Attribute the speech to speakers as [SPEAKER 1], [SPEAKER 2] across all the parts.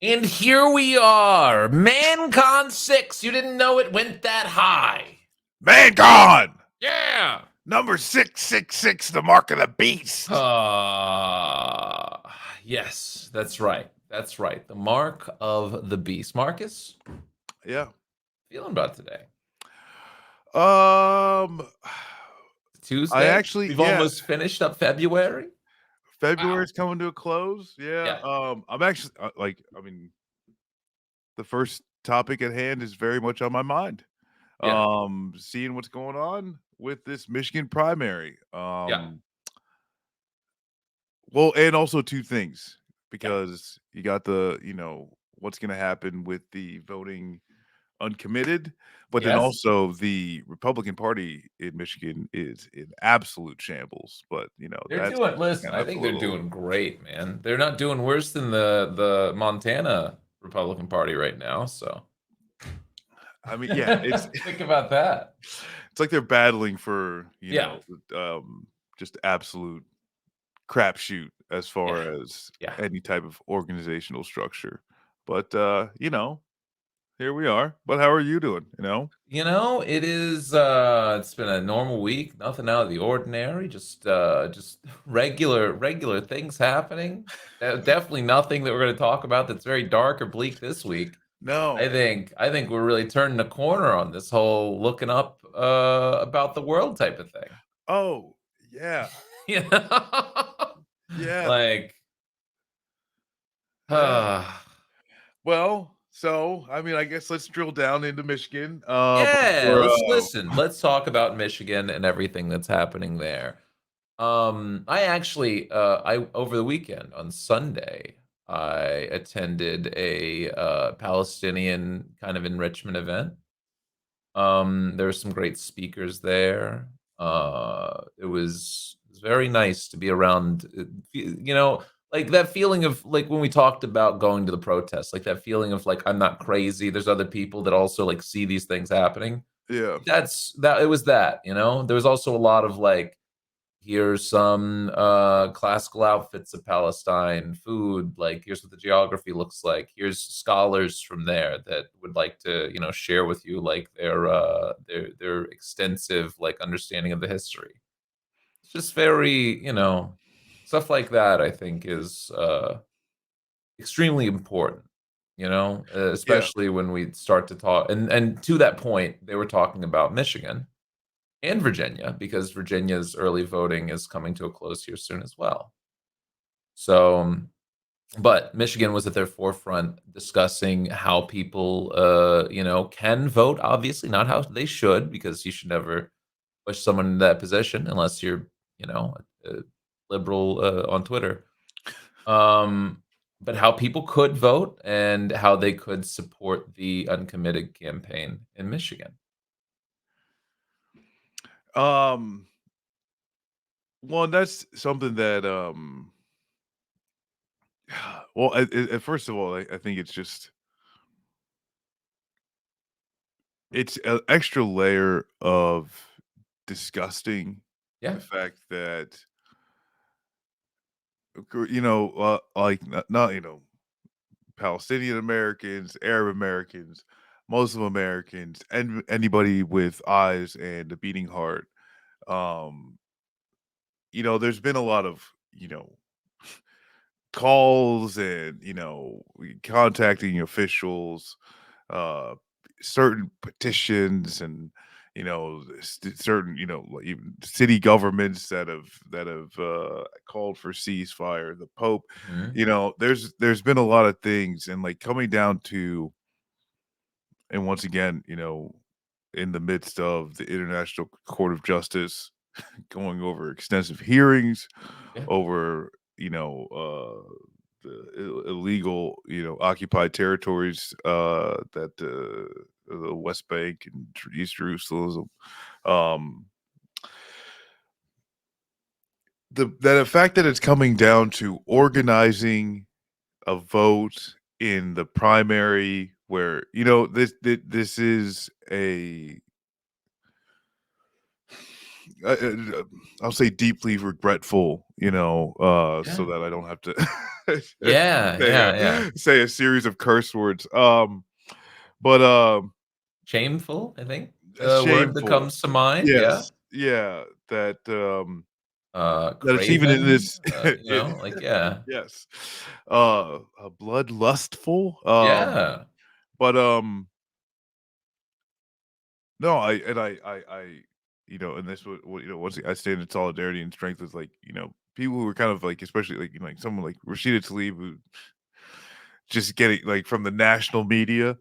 [SPEAKER 1] And here we are, ManCon 6. You didn't know it went that high.
[SPEAKER 2] ManCon!
[SPEAKER 1] Yeah.
[SPEAKER 2] Number 666, the mark of the beast.
[SPEAKER 1] Yes, that's right. That's right. The mark of the beast. Marcus,
[SPEAKER 2] Yeah.
[SPEAKER 1] feeling about today?
[SPEAKER 2] Um, I
[SPEAKER 1] Tuesday.
[SPEAKER 2] actually,
[SPEAKER 1] We've
[SPEAKER 2] yeah,
[SPEAKER 1] almost finished up February. Wow.
[SPEAKER 2] February's coming to a close. Yeah.
[SPEAKER 1] Yeah.
[SPEAKER 2] I'm actually the first topic at hand is very much on my mind.
[SPEAKER 1] Yeah.
[SPEAKER 2] Seeing what's going on with this Michigan primary.
[SPEAKER 1] Yeah.
[SPEAKER 2] Well, and also two things
[SPEAKER 1] Yeah.
[SPEAKER 2] because you got what's going to happen with the voting uncommitted, but then
[SPEAKER 1] Yes.
[SPEAKER 2] also the Republican Party in Michigan is in absolute shambles. But
[SPEAKER 1] They're
[SPEAKER 2] that's
[SPEAKER 1] doing. Listen,
[SPEAKER 2] kind
[SPEAKER 1] I
[SPEAKER 2] of a
[SPEAKER 1] think they're
[SPEAKER 2] little.
[SPEAKER 1] doing great, man. They're not doing worse than the Montana Republican Party right now. So
[SPEAKER 2] I mean, yeah, it's
[SPEAKER 1] think about that.
[SPEAKER 2] it's like they're battling for
[SPEAKER 1] Yeah.
[SPEAKER 2] just absolute crapshoot as
[SPEAKER 1] Yeah.
[SPEAKER 2] far as
[SPEAKER 1] Yeah.
[SPEAKER 2] any type of organizational structure. But here we are. But how are you doing?
[SPEAKER 1] It's been a normal week, nothing out of the ordinary, just regular things happening. Definitely nothing that we're going to talk about that's very dark or bleak this week. I
[SPEAKER 2] No.
[SPEAKER 1] think I think we're really turning the corner on this whole looking up about the world type of thing.
[SPEAKER 2] Oh, yeah.
[SPEAKER 1] You know?
[SPEAKER 2] Yeah.
[SPEAKER 1] Like
[SPEAKER 2] Yeah. Well, so I mean, I guess let's drill down into Michigan.
[SPEAKER 1] yeah,
[SPEAKER 2] For
[SPEAKER 1] let's talk about Michigan and everything that's happening there. I actually, I over the weekend on Sunday, I attended a Palestinian kind of enrichment event. There were some great speakers there. It was very nice to be around. Like that feeling of like when we talked about going to the protest, like that feeling of like I'm not crazy. There's other people that also like see these things happening.
[SPEAKER 2] yeah.
[SPEAKER 1] That's that. It was that. There was also a lot of like here's some classical outfits of Palestine, food, like here's what the geography looks like. Here's scholars from there that would like to, share with you like their extensive like understanding of the history. It's just very, stuff like that I think is extremely important,
[SPEAKER 2] Yeah.
[SPEAKER 1] especially when we start to talk and to that point, they were talking about Michigan and Virginia, because Virginia's early voting is coming to a close here soon as well. So, but Michigan was at their forefront discussing how people, can vote. Obviously, not how they should, because you should never push someone in that position unless you're, a liberal on Twitter. Um, but how people could vote and how they could support the uncommitted campaign in Michigan.
[SPEAKER 2] Um. Well, that's something that well, first of all, I think it's an extra layer of disgusting.
[SPEAKER 1] Yeah.
[SPEAKER 2] The fact that like not Palestinian Americans, Arab Americans, Muslim Americans, and anybody with eyes and a beating heart. Um, there's been a lot of, calls and, contacting officials, uh, certain petitions and, certain, like even city governments that have called for ceasefire, the Pope,
[SPEAKER 1] Mhm.
[SPEAKER 2] there's been a lot of things and like coming down to, and once again, in the midst of the International Court of Justice going over extensive hearings
[SPEAKER 1] Yeah.
[SPEAKER 2] over, the illegal, occupied territories that the West Bank and East Jerusalem. Um, the fact that it's coming down to organizing a vote in the primary where this is a I'll say deeply regretful, so
[SPEAKER 1] Yeah.
[SPEAKER 2] that I don't have to
[SPEAKER 1] Yeah, yeah, yeah.
[SPEAKER 2] say a series of curse words. But
[SPEAKER 1] Shameful, I think, word that
[SPEAKER 2] shameful.
[SPEAKER 1] comes to mind, yeah.
[SPEAKER 2] Yes, yeah, that it's even in
[SPEAKER 1] Craven,
[SPEAKER 2] this
[SPEAKER 1] like, yeah.
[SPEAKER 2] yes. Bloodlustful,
[SPEAKER 1] Yeah.
[SPEAKER 2] but, no, and this would once I stand in solidarity and strength with, like, people who are kind of, like, especially, like, like, someone like Rashida Tlaib who just getting, like, from the national media,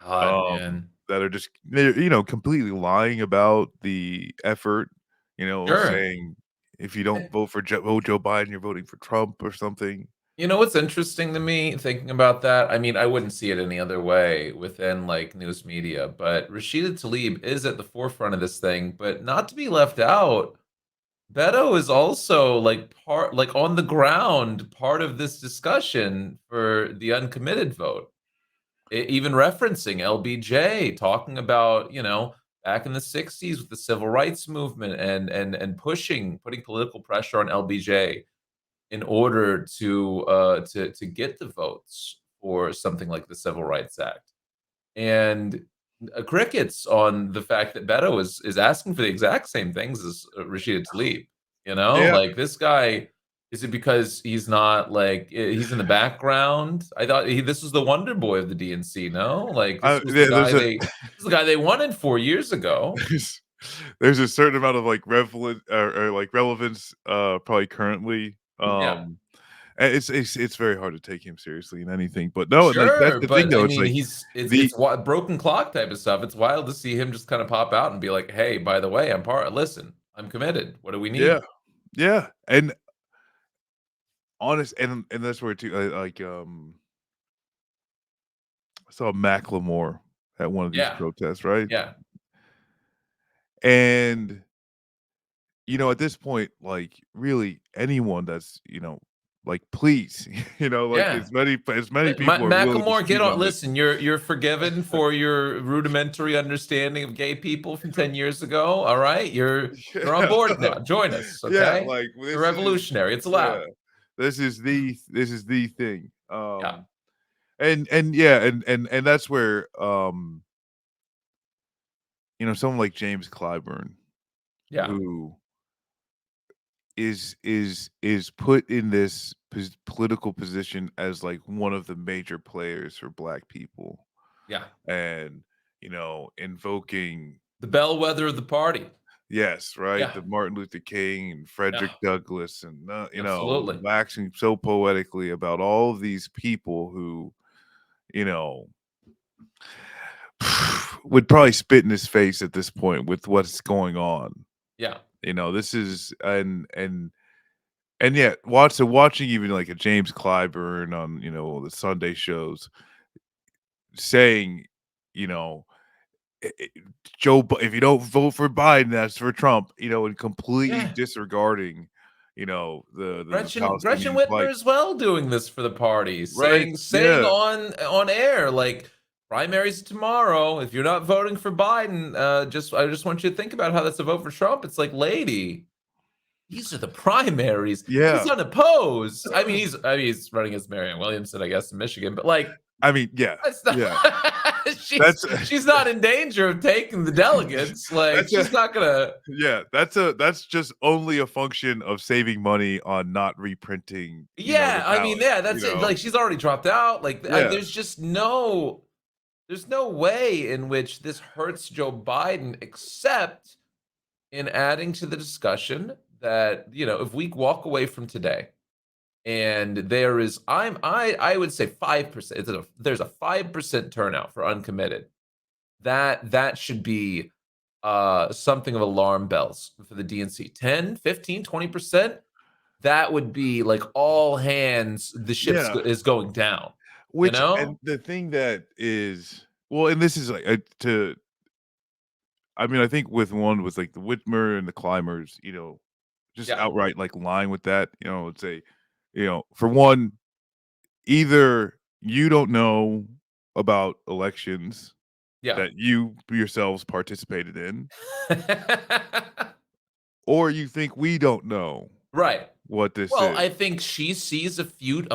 [SPEAKER 1] God, man.
[SPEAKER 2] that are just they're, completely lying about the effort,
[SPEAKER 1] Sure.
[SPEAKER 2] saying, "If you don't vote Joe Biden, you're voting for Trump," or something.
[SPEAKER 1] You know what's interesting to me thinking about that? I mean, I wouldn't see it any other way within like news media, but Rashida Tlaib is at the forefront of this thing, but not to be left out. Beto is also like part like on the ground part of this discussion for the uncommitted vote. Even referencing LBJ, talking about, back in the 60s with the civil rights movement and putting political pressure on LBJ in order to get the votes for something like the Civil Rights Act, and crickets on the fact that Beto is asking for the exact same things as Rashida Tlaib.
[SPEAKER 2] Yeah.
[SPEAKER 1] Like this guy. Is it because he's not like he's in the background? I thought this was the wonder boy of the DNC. No, like
[SPEAKER 2] Yeah,
[SPEAKER 1] this is the guy they wanted 4 years ago.
[SPEAKER 2] there's there's a certain amount of, like, like, relevance, probably currently,
[SPEAKER 1] Yeah.
[SPEAKER 2] and it's very hard to take him seriously in anything, but no, like, that's
[SPEAKER 1] Sure,
[SPEAKER 2] the thing,
[SPEAKER 1] but I
[SPEAKER 2] though, it's
[SPEAKER 1] mean,
[SPEAKER 2] like
[SPEAKER 1] it's
[SPEAKER 2] the
[SPEAKER 1] broken clock type of stuff. It's wild to see him just kind of pop out and be like, "Hey, by the way, listen, I'm committed. What do we
[SPEAKER 2] yeah,
[SPEAKER 1] need?"
[SPEAKER 2] yeah, and and that's where too, I saw Macklemore at one of these
[SPEAKER 1] Yeah,
[SPEAKER 2] protests, right?
[SPEAKER 1] yeah,
[SPEAKER 2] And, at this point, like, really anyone that's, like, please, like,
[SPEAKER 1] yeah.
[SPEAKER 2] as many people are willing to
[SPEAKER 1] Macklemore, get
[SPEAKER 2] speak
[SPEAKER 1] on.
[SPEAKER 2] on this.
[SPEAKER 1] Listen, you're forgiven for your rudimentary understanding of gay people from 10 years ago. All right, you're on board now. Join us,
[SPEAKER 2] Yeah,
[SPEAKER 1] okay?
[SPEAKER 2] like,
[SPEAKER 1] You're
[SPEAKER 2] this is
[SPEAKER 1] revolutionary. It's
[SPEAKER 2] yeah,
[SPEAKER 1] allowed.
[SPEAKER 2] this is the thing,
[SPEAKER 1] Yeah,
[SPEAKER 2] and yeah, and that's where, someone like James Clyburn,
[SPEAKER 1] yeah,
[SPEAKER 2] who is put in this political position as, like, one of the major players for Black people,
[SPEAKER 1] yeah.
[SPEAKER 2] and, invoking
[SPEAKER 1] The bellwether of the party.
[SPEAKER 2] yes, right,
[SPEAKER 1] Yeah,
[SPEAKER 2] the Martin Luther King and
[SPEAKER 1] yeah.
[SPEAKER 2] Frederick Douglass and,
[SPEAKER 1] Absolutely.
[SPEAKER 2] waxing so poetically about all of these people who, you know, would probably spit in his face at this point with what's going on.
[SPEAKER 1] Yeah,
[SPEAKER 2] This is and yet watching even like a James Clyburn on, the Sunday shows saying, you know, if you don't vote for Biden, that's for Trump, and completely
[SPEAKER 1] yeah.
[SPEAKER 2] disregarding, the
[SPEAKER 1] Gretchen
[SPEAKER 2] Palestinian
[SPEAKER 1] Whitmer
[SPEAKER 2] plight.
[SPEAKER 1] as well doing this for the party,
[SPEAKER 2] Right.
[SPEAKER 1] saying
[SPEAKER 2] Yeah.
[SPEAKER 1] on air like primaries tomorrow. If you're not voting for Biden, I just want you to think about how that's a vote for Trump. It's like, lady, these are the primaries. He's
[SPEAKER 2] Yeah.
[SPEAKER 1] unopposed. I mean he's running against Marianne Williamson, I guess, in Michigan, but like
[SPEAKER 2] I mean, yeah.
[SPEAKER 1] that's not,
[SPEAKER 2] Yeah.
[SPEAKER 1] she's
[SPEAKER 2] That's
[SPEAKER 1] she's not in danger of taking the delegates. Like
[SPEAKER 2] that's a
[SPEAKER 1] she's not gonna.
[SPEAKER 2] yeah, that's just only a function of saving money on not reprinting, the
[SPEAKER 1] Yeah, I mean,
[SPEAKER 2] ballot,
[SPEAKER 1] yeah, that's it. Like she's already dropped out. Like
[SPEAKER 2] Yeah.
[SPEAKER 1] there's just there's no way in which this hurts Joe Biden except in adding to the discussion that, if we walk away from today and there is I would say 5%, there's a 5% turnout for uncommitted. That should be something of alarm bells for the DNC. 10, 15, 20%, that would be like all hands, the ship's
[SPEAKER 2] Yeah.
[SPEAKER 1] is going down, you
[SPEAKER 2] Which and
[SPEAKER 1] know?
[SPEAKER 2] the thing that is well, and this is like, to I mean, I think with, like, the Whitmer and the Climbers, just
[SPEAKER 1] Yeah,
[SPEAKER 2] outright, like, lying with that, it's a for one, either you don't know about elections
[SPEAKER 1] yeah.
[SPEAKER 2] that you yourselves participated in, Or you think we don't know
[SPEAKER 1] Right.
[SPEAKER 2] what this
[SPEAKER 1] Well,
[SPEAKER 2] is?
[SPEAKER 1] I think she sees a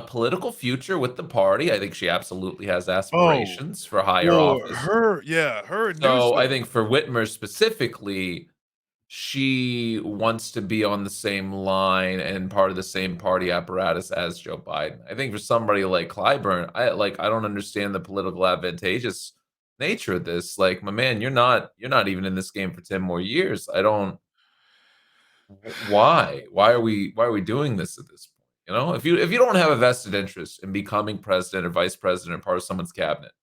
[SPEAKER 1] political future with the party. I think she absolutely has
[SPEAKER 2] Oh,
[SPEAKER 1] aspirations for higher
[SPEAKER 2] well,
[SPEAKER 1] office.
[SPEAKER 2] her and
[SPEAKER 1] So I
[SPEAKER 2] Newsom.
[SPEAKER 1] think for Whitmer specifically, she wants to be on the same line and part of the same party apparatus as Joe Biden. I think for somebody like Clyburn, I don't understand the political advantageous nature of this. Like, my man, you're not even in this game for 10 more years. I don't why? Why are we doing this at this point? You know, if you don't have a vested interest in becoming president or vice president or part of someone's cabinet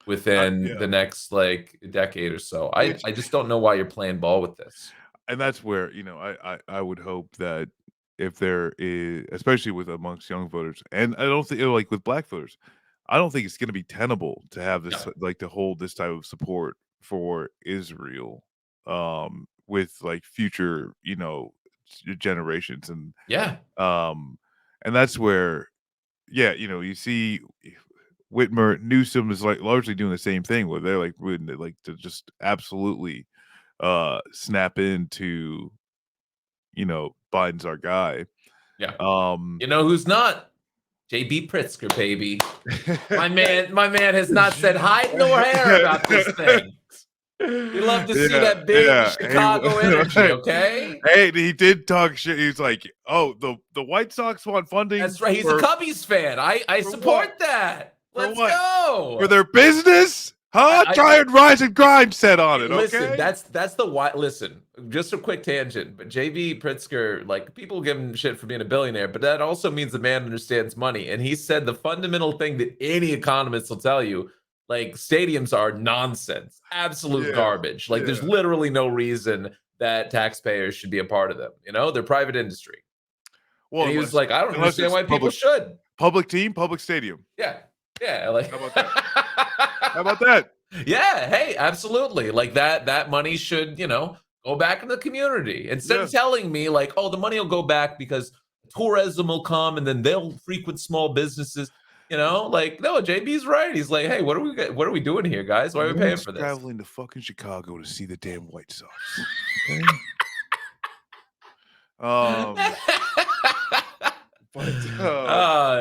[SPEAKER 1] within
[SPEAKER 2] Yeah,
[SPEAKER 1] the next like decade or so, I
[SPEAKER 2] which
[SPEAKER 1] I just don't know why you're playing ball with this.
[SPEAKER 2] and that's where, I would hope that if there is, especially with amongst young voters, and I don't think, like, with black voters, I don't think it's gonna be tenable to have this,
[SPEAKER 1] Yeah.
[SPEAKER 2] like, to hold this type of support for Israel, with, like, future, generations,
[SPEAKER 1] Yeah.
[SPEAKER 2] um, and that's where, yeah, you see Whitmer, Newsom is, like, largely doing the same thing where they're, like, willing to, like, to just absolutely, snap into, Biden's our guy.
[SPEAKER 1] Yeah.
[SPEAKER 2] Um
[SPEAKER 1] You know who's not? JB Pritzker, baby. My man has not said hide nor hair about this thing. We love to see
[SPEAKER 2] Yeah,
[SPEAKER 1] that big
[SPEAKER 2] yeah,
[SPEAKER 1] Chicago energy, okay?
[SPEAKER 2] hey, he did talk shit. He's like, "Oh, the White Sox want funding
[SPEAKER 1] That's right. He's a Cubbies fan. I
[SPEAKER 2] for what?
[SPEAKER 1] support that.
[SPEAKER 2] For
[SPEAKER 1] Let's
[SPEAKER 2] what? For
[SPEAKER 1] go.
[SPEAKER 2] their business? Huh?
[SPEAKER 1] I
[SPEAKER 2] Try and rise and grind set on it,
[SPEAKER 1] listen.
[SPEAKER 2] okay?"
[SPEAKER 1] That's the why. Listen, just a quick tangent. But JB Pritzker, like people give him shit for being a billionaire, but that also means the man understands money. And he said the fundamental thing that any economist will tell you, like stadiums are nonsense, absolute
[SPEAKER 2] Yeah,
[SPEAKER 1] garbage. Like there's
[SPEAKER 2] yeah.
[SPEAKER 1] literally no reason that taxpayers should be a part of them. You know, they're private industry.
[SPEAKER 2] Well,
[SPEAKER 1] And he was like, I don't
[SPEAKER 2] unless
[SPEAKER 1] understand
[SPEAKER 2] it's
[SPEAKER 1] why people should.
[SPEAKER 2] public team, public stadium.
[SPEAKER 1] Yeah. Yeah. Like,
[SPEAKER 2] How about that? How about that?
[SPEAKER 1] yeah. Hey, absolutely. Like that money should, go back in the community instead
[SPEAKER 2] Yeah.
[SPEAKER 1] of telling me, like, oh, the money will go back because tourism will come and then they'll frequent small businesses. Like, no, JB's right. He's like, hey, what are we doing here, guys? Why are we
[SPEAKER 2] No
[SPEAKER 1] paying
[SPEAKER 2] one's
[SPEAKER 1] for this?
[SPEAKER 2] traveling to fucking Chicago to see the damn White Sox, okay? Um, but,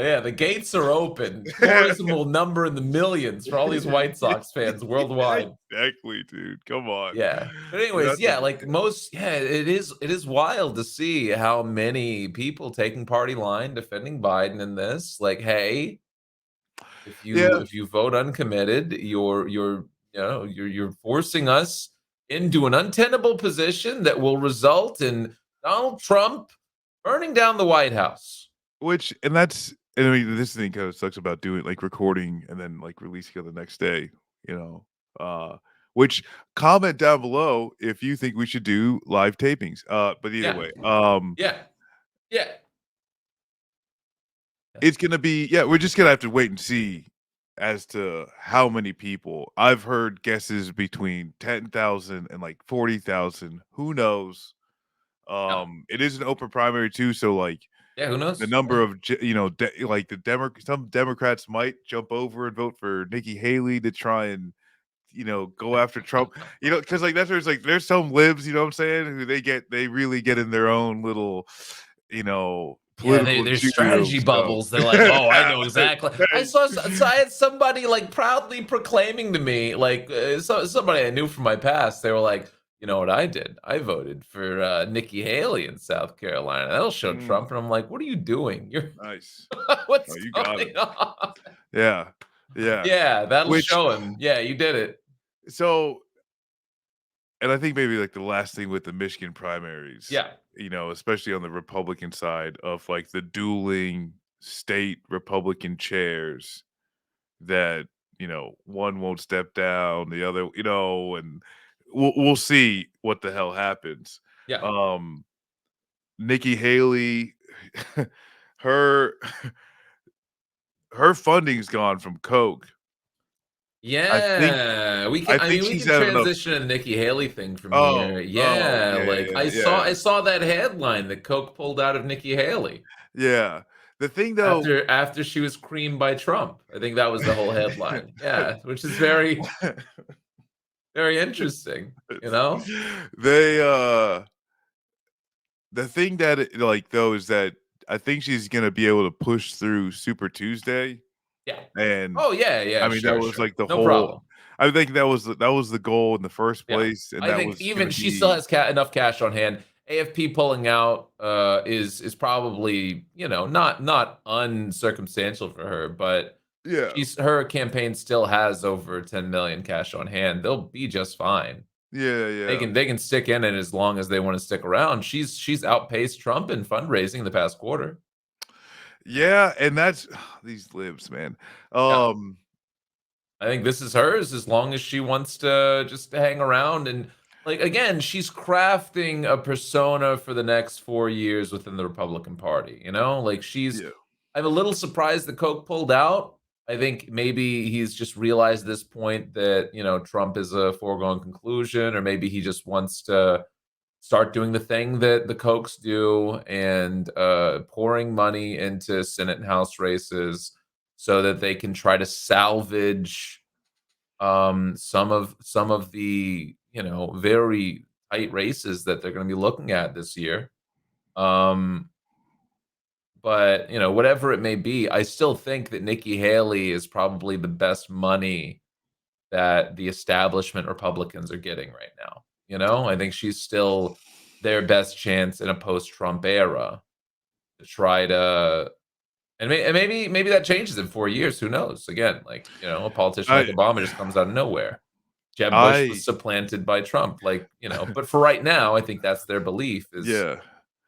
[SPEAKER 1] Yeah, the gates are open. Tourism will number in the millions for all these White Sox fans worldwide.
[SPEAKER 2] exactly, dude, come on.
[SPEAKER 1] Yeah. But
[SPEAKER 2] We're
[SPEAKER 1] anyways,
[SPEAKER 2] not the
[SPEAKER 1] yeah, like most, yeah, it is wild to see how many people taking party line defending Biden in this. Like, hey, if you
[SPEAKER 2] Yeah,
[SPEAKER 1] if you vote uncommitted, you're forcing us into an untenable position that will result in Donald Trump burning down the White House.
[SPEAKER 2] and I mean, this thing kinda sucks about doing, like, recording and then, like, releasing it the next day, you know? Which comment down below if you think we should do live tapings, but either
[SPEAKER 1] Yeah.
[SPEAKER 2] way,
[SPEAKER 1] Yeah. Yeah.
[SPEAKER 2] it's gonna be, yeah, we're just gonna have to wait and see as to how many people. I've heard guesses between 10,000 and, like, 40,000, who knows?
[SPEAKER 1] Yeah.
[SPEAKER 2] It is an open primary too, so, like,
[SPEAKER 1] Yeah, who
[SPEAKER 2] the
[SPEAKER 1] knows?
[SPEAKER 2] number
[SPEAKER 1] Yeah.
[SPEAKER 2] of like, some Democrats might jump over and vote for Nikki Haley to try and, go after Trump, because, like, that's where it's like, there's some libs, you know what I'm saying, who they really get in their own little,
[SPEAKER 1] Yeah,
[SPEAKER 2] political
[SPEAKER 1] there's
[SPEAKER 2] Cheerio
[SPEAKER 1] strategy
[SPEAKER 2] stuff.
[SPEAKER 1] bubbles. They're like, "Oh, I know exactly." So I had somebody like proudly proclaiming to me, like somebody I knew from my past. They were like, "You know what I did? I voted for Nikki Haley in South Carolina. That'll show
[SPEAKER 2] Mm,
[SPEAKER 1] Trump." And I'm like, "What are you doing?
[SPEAKER 2] nice.
[SPEAKER 1] What's
[SPEAKER 2] Oh, you got it.
[SPEAKER 1] going on?"
[SPEAKER 2] Yeah, yeah.
[SPEAKER 1] Yeah, that'll
[SPEAKER 2] Which
[SPEAKER 1] show him. Yeah, you did it.
[SPEAKER 2] so and I think maybe, like, the last thing with the Michigan primaries,
[SPEAKER 1] Yeah,
[SPEAKER 2] especially on the Republican side of, like, the dueling state Republican chairs that, one won't step down, the other, and we'll see what the hell happens.
[SPEAKER 1] yeah,
[SPEAKER 2] Um, Nikki Haley, her her funding's gone from Coke. I think
[SPEAKER 1] yeah. We can.
[SPEAKER 2] I
[SPEAKER 1] I
[SPEAKER 2] think
[SPEAKER 1] mean, we
[SPEAKER 2] she's
[SPEAKER 1] can
[SPEAKER 2] had enough.
[SPEAKER 1] transition to Nikki Haley thing from here.
[SPEAKER 2] Oh,
[SPEAKER 1] Yeah,
[SPEAKER 2] yeah,
[SPEAKER 1] like
[SPEAKER 2] yeah,
[SPEAKER 1] I saw.
[SPEAKER 2] yeah,
[SPEAKER 1] I saw that headline that Coke pulled out of Nikki Haley.
[SPEAKER 2] yeah. The thing though,
[SPEAKER 1] After she was creamed by Trump. I think that was the whole headline. Yeah, which is very, very interesting, you
[SPEAKER 2] it's
[SPEAKER 1] know?
[SPEAKER 2] they, The thing that like though is that I think she's gonna be able to push through Super Tuesday,
[SPEAKER 1] Yeah.
[SPEAKER 2] and
[SPEAKER 1] Oh yeah,
[SPEAKER 2] I
[SPEAKER 1] yeah,
[SPEAKER 2] mean that
[SPEAKER 1] sure,
[SPEAKER 2] was
[SPEAKER 1] sure.
[SPEAKER 2] like the
[SPEAKER 1] No
[SPEAKER 2] whole.
[SPEAKER 1] problem.
[SPEAKER 2] I think that was the goal in the first
[SPEAKER 1] Yeah.
[SPEAKER 2] place, and
[SPEAKER 1] I
[SPEAKER 2] that
[SPEAKER 1] think
[SPEAKER 2] was
[SPEAKER 1] even
[SPEAKER 2] gonna
[SPEAKER 1] she still
[SPEAKER 2] be
[SPEAKER 1] has enough cash on hand. AFP pulling out is probably, not uncircumstantial for her, but
[SPEAKER 2] yeah,
[SPEAKER 1] her campaign still has over 10 million cash on hand. They'll be just fine.
[SPEAKER 2] yeah,
[SPEAKER 1] They
[SPEAKER 2] yeah,
[SPEAKER 1] can they can stick in it as long as they want to stick around. She's outpaced Trump in fundraising the past quarter.
[SPEAKER 2] yeah, and that's these libs, man.
[SPEAKER 1] Yeah.
[SPEAKER 2] Um,
[SPEAKER 1] I think this is hers as long as she wants to just hang around and like again, she's crafting a persona for the next 4 years within the Republican Party, you know? Like
[SPEAKER 2] yeah,
[SPEAKER 1] I'm a little surprised that Koch pulled out. I think maybe he's just realized at this point that, Trump is a foregone conclusion, or maybe he just wants to start doing the thing that the Kochs do and pouring money into Senate and House races so that they can try to salvage some of the very tight races that they're going to be looking at this year. Um, but whatever it may be, I still think that Nikki Haley is probably the best money that the establishment Republicans are getting right now. I think she's still their best chance in a post-Trump era to try to, and maybe that changes in 4 years. Who knows? Again, like a politician like
[SPEAKER 2] I,
[SPEAKER 1] Obama just comes out of nowhere. Jeb Bush
[SPEAKER 2] I,
[SPEAKER 1] was supplanted by Trump, but for right now, I think that's their belief is
[SPEAKER 2] yeah,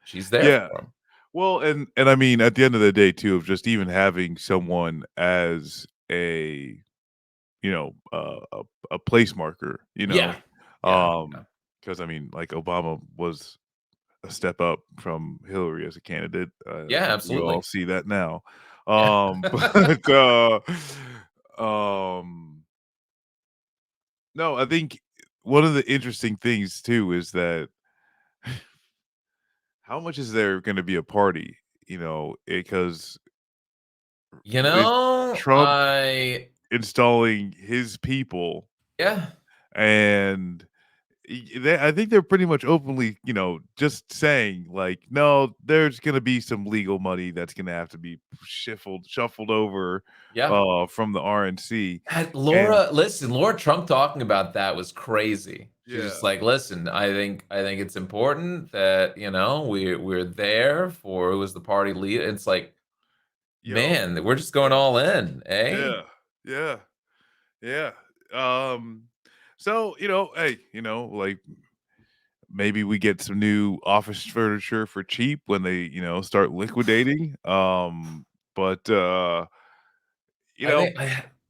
[SPEAKER 1] she's there
[SPEAKER 2] yeah.
[SPEAKER 1] for him.
[SPEAKER 2] Well, and I mean, at the end of the day, too, of just even having someone as a a place marker,
[SPEAKER 1] Yeah. Yeah. Yeah.
[SPEAKER 2] because I mean, like Obama was a step up from Hillary as a candidate. I
[SPEAKER 1] Yeah,
[SPEAKER 2] think we all
[SPEAKER 1] absolutely.
[SPEAKER 2] see that now.
[SPEAKER 1] Yeah.
[SPEAKER 2] But um, no, I think one of the interesting things too is that how much is there going to be a party? Because is Trump
[SPEAKER 1] I
[SPEAKER 2] installing his people,
[SPEAKER 1] yeah.
[SPEAKER 2] and I think they're pretty much openly, just saying like, no, there's going to be some legal money that's going to have to be shuffled over
[SPEAKER 1] Yeah.
[SPEAKER 2] from the RNC. And
[SPEAKER 1] Laura Trump talking about that was crazy. She's just
[SPEAKER 2] yeah,
[SPEAKER 1] like, listen, I think it's important that, we're there for who was the party lead. It's like,
[SPEAKER 2] yo,
[SPEAKER 1] man, we're just going all in, eh?
[SPEAKER 2] yeah, yeah, yeah. Um, so hey, like maybe we get some new office furniture for cheap when they, start liquidating. But you
[SPEAKER 1] I
[SPEAKER 2] know,
[SPEAKER 1] think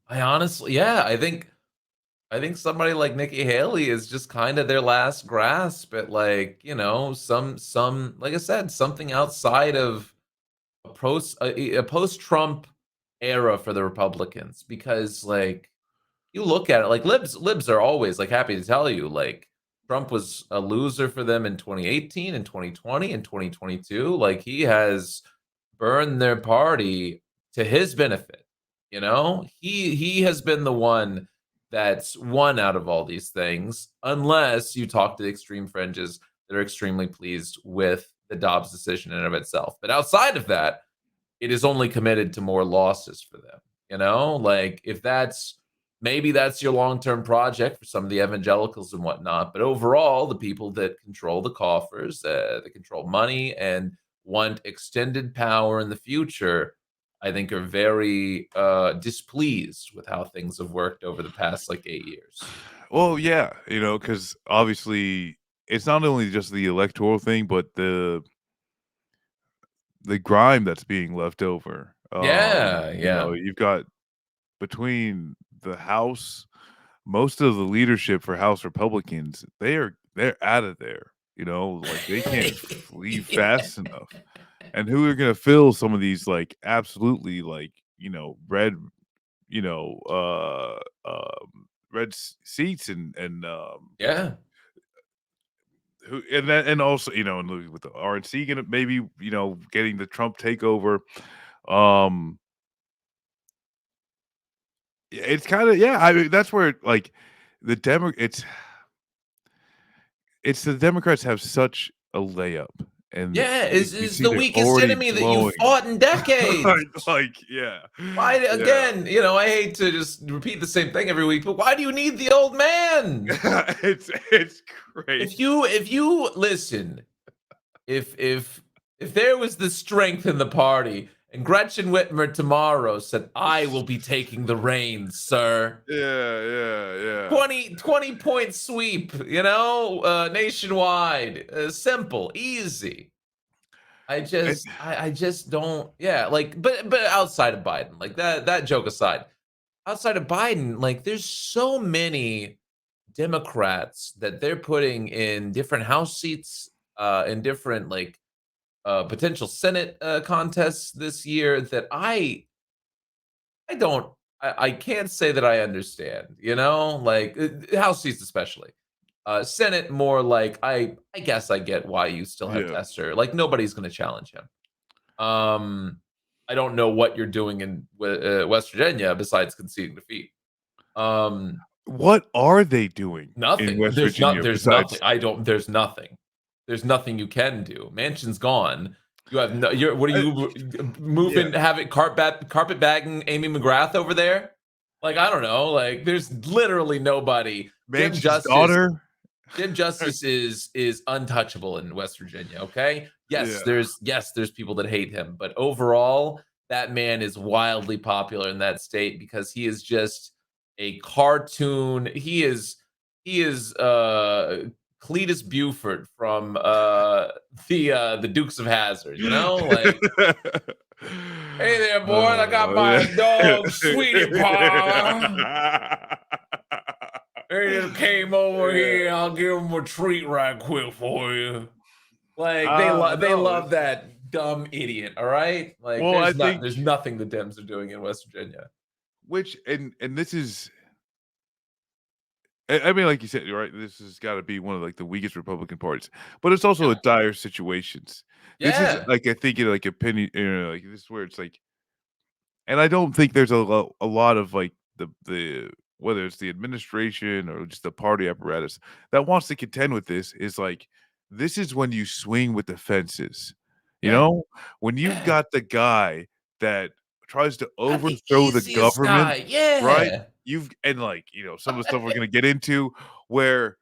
[SPEAKER 1] I honestly, yeah, I think somebody like Nikki Haley is just kind of their last grasp at like, some like I said, something outside of a post-Trump era for the Republicans because like you look at it like libs are always like happy to tell you like Trump was a loser for them in 2018 and 2020 and 2022. Like he has burned their party to his benefit. He has been the one that's won out of all these things, unless you talk to the extreme fringes that are extremely pleased with the Dobbs decision in and of itself. But outside of that, it is only committed to more losses for them. Like if maybe that's your long-term project for some of the evangelicals and whatnot, but overall, the people that control the coffers, that control money and want extended power in the future, I think are very displeased with how things have worked over the past like 8 years.
[SPEAKER 2] well, yeah, because obviously it's not only just the electoral thing, but the grime that's being left over.
[SPEAKER 1] Yeah, yeah,
[SPEAKER 2] You've got between the House, most of the leadership for House Republicans, they're out of there. Like they can't leave
[SPEAKER 1] yeah,
[SPEAKER 2] fast enough. And who are gonna fill some of these like absolutely like red you know red seats and
[SPEAKER 1] yeah.
[SPEAKER 2] who and also and with the RNC gonna maybe getting the Trump takeover. um it's kind of, yeah, I mean that's where like the Demo it's the Democrats have such a layup, and
[SPEAKER 1] Yeah,
[SPEAKER 2] you
[SPEAKER 1] is
[SPEAKER 2] see
[SPEAKER 1] the
[SPEAKER 2] they're
[SPEAKER 1] weakest
[SPEAKER 2] already
[SPEAKER 1] enemy that you
[SPEAKER 2] blowing.
[SPEAKER 1] fought in decades.
[SPEAKER 2] Yeah.
[SPEAKER 1] Why
[SPEAKER 2] Yeah.
[SPEAKER 1] again? I hate to just repeat the same thing every week, but why do you need the old man?
[SPEAKER 2] It's great.
[SPEAKER 1] If you listen, if there was the strength in the party, and Gretchen Whitmer tomorrow said, "I will be taking the reins, sir."
[SPEAKER 2] Yeah, yeah, yeah.
[SPEAKER 1] 20 point sweep, nationwide, simple, easy.
[SPEAKER 2] And
[SPEAKER 1] I just don't, yeah, like, but outside of Biden, like that joke aside, outside of Biden, like there's so many Democrats that they're putting in different House seats, in different like potential Senate contests this year that I don't I can't say that I understand, like House seats especially. Senate more like I guess I get why you still have
[SPEAKER 2] yeah.
[SPEAKER 1] Tester. Like nobody's going to challenge him. Um, I don't know what you're doing in West Virginia besides conceding defeat. Um,
[SPEAKER 2] What are they doing in
[SPEAKER 1] Nothing.
[SPEAKER 2] West Virginia
[SPEAKER 1] There's nothing.
[SPEAKER 2] besides
[SPEAKER 1] I don't. There's nothing. There's nothing you can do. Mansion's gone. You have no. You're. What are
[SPEAKER 2] uh,
[SPEAKER 1] you
[SPEAKER 2] yeah,
[SPEAKER 1] moving? Have it carpet bagging Amy McGrath over there? Like I don't know. Like there's literally nobody. Jim
[SPEAKER 2] Manchin's
[SPEAKER 1] Justice
[SPEAKER 2] daughter?
[SPEAKER 1] Jim Justice is untouchable in West Virginia, okay? Yes,
[SPEAKER 2] Yeah.
[SPEAKER 1] there's people that hate him, but overall, that man is wildly popular in that state because he is just a cartoon. He is Cletus Buford from the Dukes of Hazzard, Like, hey there, boy, I got
[SPEAKER 2] Yeah.
[SPEAKER 1] my dog, Sweetie Pie. They just came over
[SPEAKER 2] Yeah.
[SPEAKER 1] here. I'll give them a treat right quick for you. Like they
[SPEAKER 2] No,
[SPEAKER 1] love
[SPEAKER 2] it's
[SPEAKER 1] that dumb idiot. All right, like
[SPEAKER 2] well, I think
[SPEAKER 1] there's nothing the Dems are doing in West Virginia.
[SPEAKER 2] which and this is I mean, like you said, right, this has gotta be one of, like, the weakest Republican parties, but it's also a
[SPEAKER 1] Yeah,
[SPEAKER 2] dire situations. This is,
[SPEAKER 1] yeah,
[SPEAKER 2] like, I think, like, opinion like, this is where it's like and I don't think there's a lot of, like, the whether it's the administration or just the party apparatus that wants to contend with this is, like, this is when you swing with the fences, you
[SPEAKER 1] yeah,
[SPEAKER 2] know? When you've
[SPEAKER 1] yeah.
[SPEAKER 2] got the guy that tries to
[SPEAKER 1] Got the
[SPEAKER 2] overthrow the
[SPEAKER 1] easiest
[SPEAKER 2] government,
[SPEAKER 1] guy.
[SPEAKER 2] right?
[SPEAKER 1] Yeah,
[SPEAKER 2] You've and, like, some of the stuff we're gonna get into where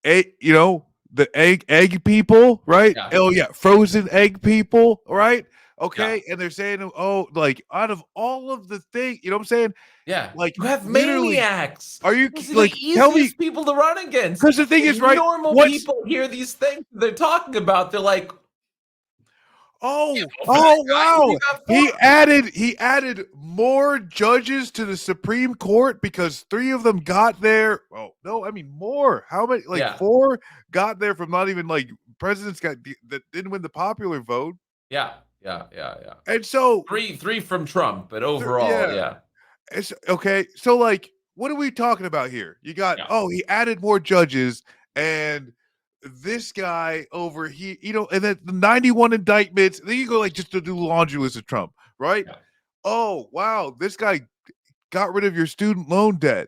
[SPEAKER 2] the egg people, right?
[SPEAKER 1] yeah,
[SPEAKER 2] Oh, yeah, frozen egg people, right?
[SPEAKER 1] yeah,
[SPEAKER 2] Okay, and they're saying, "Oh, like, out of all of the thing" you know what I'm saying?
[SPEAKER 1] yeah.
[SPEAKER 2] Like,
[SPEAKER 1] You have
[SPEAKER 2] literally,
[SPEAKER 1] maniacs.
[SPEAKER 2] are you
[SPEAKER 1] Those
[SPEAKER 2] ki
[SPEAKER 1] are the
[SPEAKER 2] like, tell me
[SPEAKER 1] easiest people to run against.
[SPEAKER 2] because the thing is,
[SPEAKER 1] When
[SPEAKER 2] right,
[SPEAKER 1] normal
[SPEAKER 2] what's
[SPEAKER 1] people hear these things they're talking about, they're like, "Yeah,
[SPEAKER 2] oh,
[SPEAKER 1] vote for that
[SPEAKER 2] oh,
[SPEAKER 1] guy because
[SPEAKER 2] wow.
[SPEAKER 1] he got 4."
[SPEAKER 2] He added more judges to the Supreme Court because 3 of them got there oh, no, I mean, more. How many like,
[SPEAKER 1] Yeah,
[SPEAKER 2] 4 got there from not even, like, presidents that didn't win the popular vote,
[SPEAKER 1] yeah, yeah, yeah, yeah.
[SPEAKER 2] and so
[SPEAKER 1] Three from Trump, but overall,
[SPEAKER 2] yeah.
[SPEAKER 1] yeah,
[SPEAKER 2] It's okay. So, like, what are we talking about here? You got
[SPEAKER 1] yeah,
[SPEAKER 2] oh, he added more judges, and this guy over here, and then the 91 indictments. Then you go like just to do laundry list of Trump, right?
[SPEAKER 1] yeah.
[SPEAKER 2] Oh, wow, this guy got rid of your student loan debt,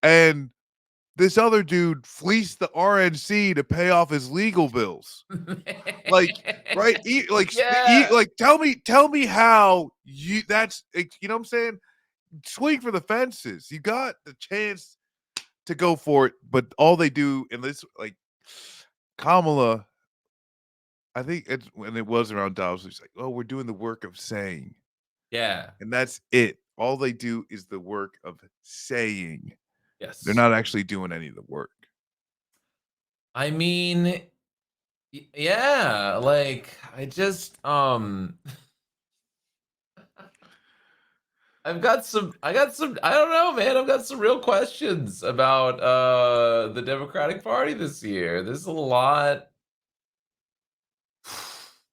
[SPEAKER 2] and this other dude fleeced the RNC to pay off his legal bills. Like, right?
[SPEAKER 1] Yeah.
[SPEAKER 2] Tell me how you that's you know what I'm saying? Swing for the fences. You got the chance to go for it, but all they do in this, like Kamala, I think it's when it was around Davos, it's like, oh, we're doing the work of saying,
[SPEAKER 1] Yeah.
[SPEAKER 2] and that's it. All they do is the work of saying. They're
[SPEAKER 1] Yes.
[SPEAKER 2] not actually doing any of the work.
[SPEAKER 1] I mean, yeah, like I just I don't know, man. I've got some real questions about the Democratic Party this year. There's a lot.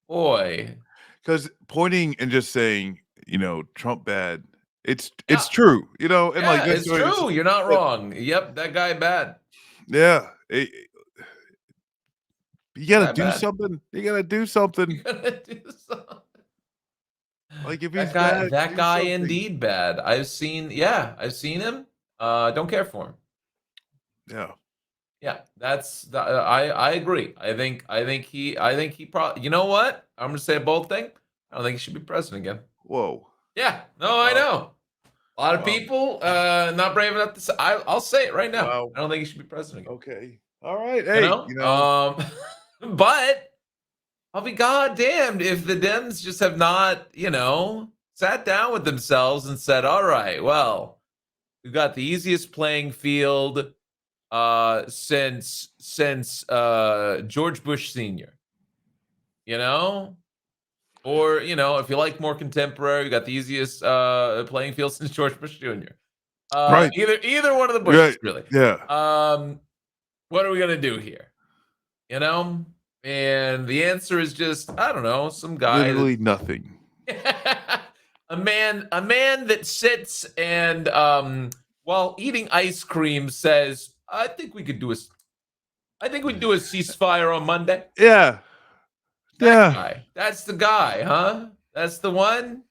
[SPEAKER 1] Boy.
[SPEAKER 2] Because pointing and just saying, Trump bad, it's
[SPEAKER 1] Yeah.
[SPEAKER 2] true, and like
[SPEAKER 1] Yeah,
[SPEAKER 2] that's
[SPEAKER 1] it's
[SPEAKER 2] the way this,
[SPEAKER 1] true. You're not
[SPEAKER 2] but
[SPEAKER 1] wrong. Yep, that guy bad.
[SPEAKER 2] yeah, you
[SPEAKER 1] That
[SPEAKER 2] got to
[SPEAKER 1] guy
[SPEAKER 2] do
[SPEAKER 1] bad.
[SPEAKER 2] something. You got to do
[SPEAKER 1] You
[SPEAKER 2] something.
[SPEAKER 1] gotta do something.
[SPEAKER 2] Like if
[SPEAKER 1] That
[SPEAKER 2] he's
[SPEAKER 1] guy,
[SPEAKER 2] bad,
[SPEAKER 1] that
[SPEAKER 2] do
[SPEAKER 1] guy
[SPEAKER 2] something.
[SPEAKER 1] indeed bad. I've seen him. Don't care for him.
[SPEAKER 2] Yeah.
[SPEAKER 1] Yeah, that's the, I agree. I think he probably. You know what? I'm gonna say a bold thing. I don't think he should be president again.
[SPEAKER 2] Whoa.
[SPEAKER 1] Yeah, no, I
[SPEAKER 2] Wow.
[SPEAKER 1] know. A lot of
[SPEAKER 2] Wow.
[SPEAKER 1] people not brave enough to say. I'll say it right now.
[SPEAKER 2] Wow.
[SPEAKER 1] I don't think he should be president again.
[SPEAKER 2] Okay. All right.
[SPEAKER 1] You
[SPEAKER 2] Hey,
[SPEAKER 1] know, but I'll be goddamned if the Dems just have not, sat down with themselves and said, "All right, well, we've got the easiest playing field since George Bush Sr." You know, or if you like more contemporary, you got the easiest playing field since George Bush Jr.
[SPEAKER 2] right.
[SPEAKER 1] Either one of the Bushes,
[SPEAKER 2] Right.
[SPEAKER 1] really.
[SPEAKER 2] Yeah.
[SPEAKER 1] What are we gonna do here? You know, and the answer is just I don't know, some guy
[SPEAKER 2] Literally nothing.
[SPEAKER 1] a man that sits and while eating ice cream says, I think we do a ceasefire on Monday.
[SPEAKER 2] Yeah.
[SPEAKER 1] That
[SPEAKER 2] Yeah.
[SPEAKER 1] guy. That's the guy, huh? That's the one.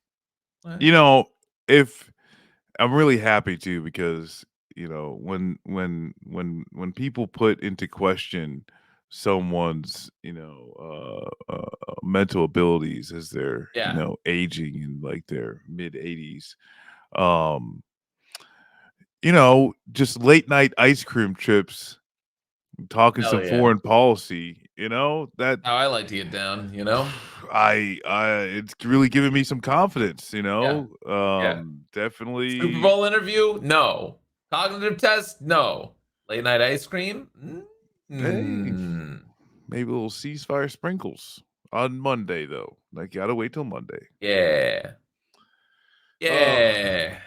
[SPEAKER 2] You know, if I'm really happy too because when people put into question someone's mental abilities as they're
[SPEAKER 1] Yeah.
[SPEAKER 2] aging in like their mid 80s, um just late night ice cream trips, talking
[SPEAKER 1] Hell
[SPEAKER 2] some
[SPEAKER 1] yeah.
[SPEAKER 2] foreign policy, that
[SPEAKER 1] How I like to get down.
[SPEAKER 2] I it's really giving me some confidence,
[SPEAKER 1] Yeah. Yeah. Super
[SPEAKER 2] definitely.
[SPEAKER 1] Bowl interview? No. Cognitive test? No. Late night ice cream?
[SPEAKER 2] Hey,
[SPEAKER 1] Mm.
[SPEAKER 2] maybe a little ceasefire sprinkles on Monday though. Like, gotta wait till Monday.
[SPEAKER 1] Yeah.
[SPEAKER 2] Oh,
[SPEAKER 1] Yeah.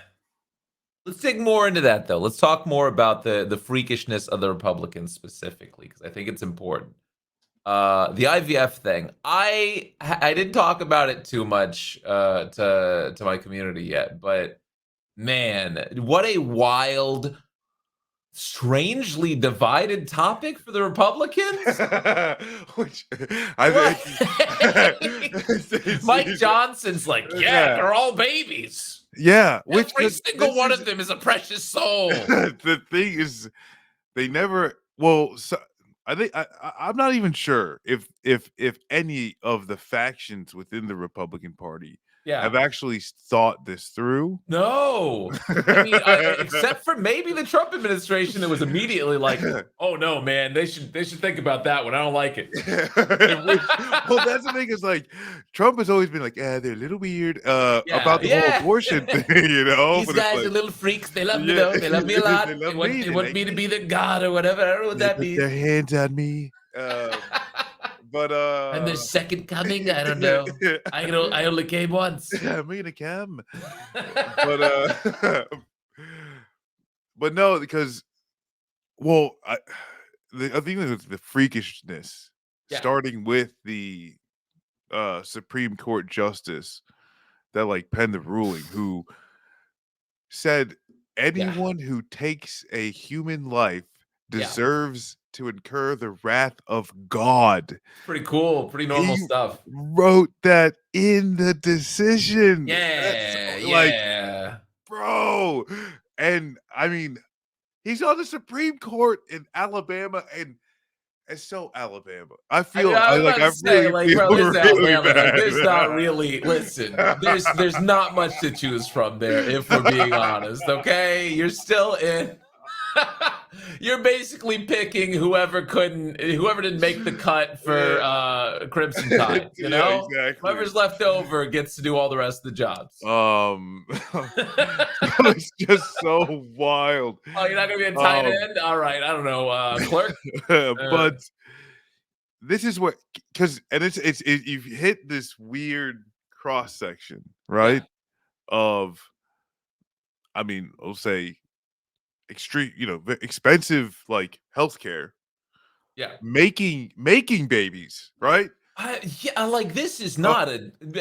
[SPEAKER 1] Let's dig more into that though. Let's talk more about the freakishness of the Republicans specifically, because I think it's important. The IVF thing. I didn't talk about it too much to my community yet, but man, what a wild, strangely divided topic for the Republicans.
[SPEAKER 2] which I
[SPEAKER 1] What?
[SPEAKER 2] think
[SPEAKER 1] Mike Johnson's like, yeah,
[SPEAKER 2] yeah,
[SPEAKER 1] they're all babies.
[SPEAKER 2] yeah. Which
[SPEAKER 1] Every single
[SPEAKER 2] this
[SPEAKER 1] one
[SPEAKER 2] is
[SPEAKER 1] of them is a precious soul.
[SPEAKER 2] the thing is they never. Well, so I think I'm not even sure if any of the factions within the Republican Party
[SPEAKER 1] Yeah.
[SPEAKER 2] have actually thought this through.
[SPEAKER 1] No. I mean, except for maybe the Trump administration that was immediately like, "Oh no, man, they should think about that one. I don't like it."
[SPEAKER 2] Well, that's the thing is like Trump has always been like, yeah, they're a little weird
[SPEAKER 1] Yeah,
[SPEAKER 2] about the whole
[SPEAKER 1] yeah.
[SPEAKER 2] abortion thing,
[SPEAKER 1] These
[SPEAKER 2] but it's
[SPEAKER 1] guys are
[SPEAKER 2] like,
[SPEAKER 1] little freaks. They love me
[SPEAKER 2] yeah,
[SPEAKER 1] though. They love me a
[SPEAKER 2] they
[SPEAKER 1] lot.
[SPEAKER 2] love
[SPEAKER 1] They want
[SPEAKER 2] me,
[SPEAKER 1] they
[SPEAKER 2] they
[SPEAKER 1] want
[SPEAKER 2] like
[SPEAKER 1] me to
[SPEAKER 2] me,
[SPEAKER 1] be their god or whatever. I don't know what
[SPEAKER 2] they
[SPEAKER 1] that
[SPEAKER 2] put
[SPEAKER 1] means.
[SPEAKER 2] their hands on me. But
[SPEAKER 1] I'm their second coming. I don't know. I only came once.
[SPEAKER 2] me to Cam. But but no, because well, I think it was the freakishness
[SPEAKER 1] Yeah,
[SPEAKER 2] starting with the Supreme Court justice that like penned the ruling, who said
[SPEAKER 1] yeah,
[SPEAKER 2] anyone who takes a human life
[SPEAKER 1] yeah.
[SPEAKER 2] deserves to incur the wrath of God.
[SPEAKER 1] It's pretty cool. Pretty normal
[SPEAKER 2] He
[SPEAKER 1] stuff.
[SPEAKER 2] wrote that in the decision. That's
[SPEAKER 1] Yeah,
[SPEAKER 2] like,
[SPEAKER 1] yeah.
[SPEAKER 2] bro. And I mean, he's on the Supreme Court in Alabama, and it's so Alabama. I
[SPEAKER 1] I mean,
[SPEAKER 2] feel
[SPEAKER 1] I was about to
[SPEAKER 2] I
[SPEAKER 1] say,
[SPEAKER 2] really
[SPEAKER 1] like,
[SPEAKER 2] feel
[SPEAKER 1] bro, this is
[SPEAKER 2] really
[SPEAKER 1] Alabama. Like,
[SPEAKER 2] bad.
[SPEAKER 1] there's not really. Listen, there's not much to choose from there, if we're being honest. Okay, you're still in. You're basically picking whoever didn't make the cut for
[SPEAKER 2] Yeah.
[SPEAKER 1] Crimson Tide.
[SPEAKER 2] Yeah, exactly.
[SPEAKER 1] Whoever's left over gets to do all the rest of the jobs.
[SPEAKER 2] It's just so wild.
[SPEAKER 1] Oh, you're not gonna be a tight
[SPEAKER 2] Um,
[SPEAKER 1] end? All right, I don't know, clerk.
[SPEAKER 2] but this is what because and you've hit this weird cross section,
[SPEAKER 1] Yeah,
[SPEAKER 2] right? Of I mean, I'll say extreme, expensive like healthcare,
[SPEAKER 1] yeah.
[SPEAKER 2] making babies, right?
[SPEAKER 1] Yeah, like this is
[SPEAKER 2] Uh,
[SPEAKER 1] not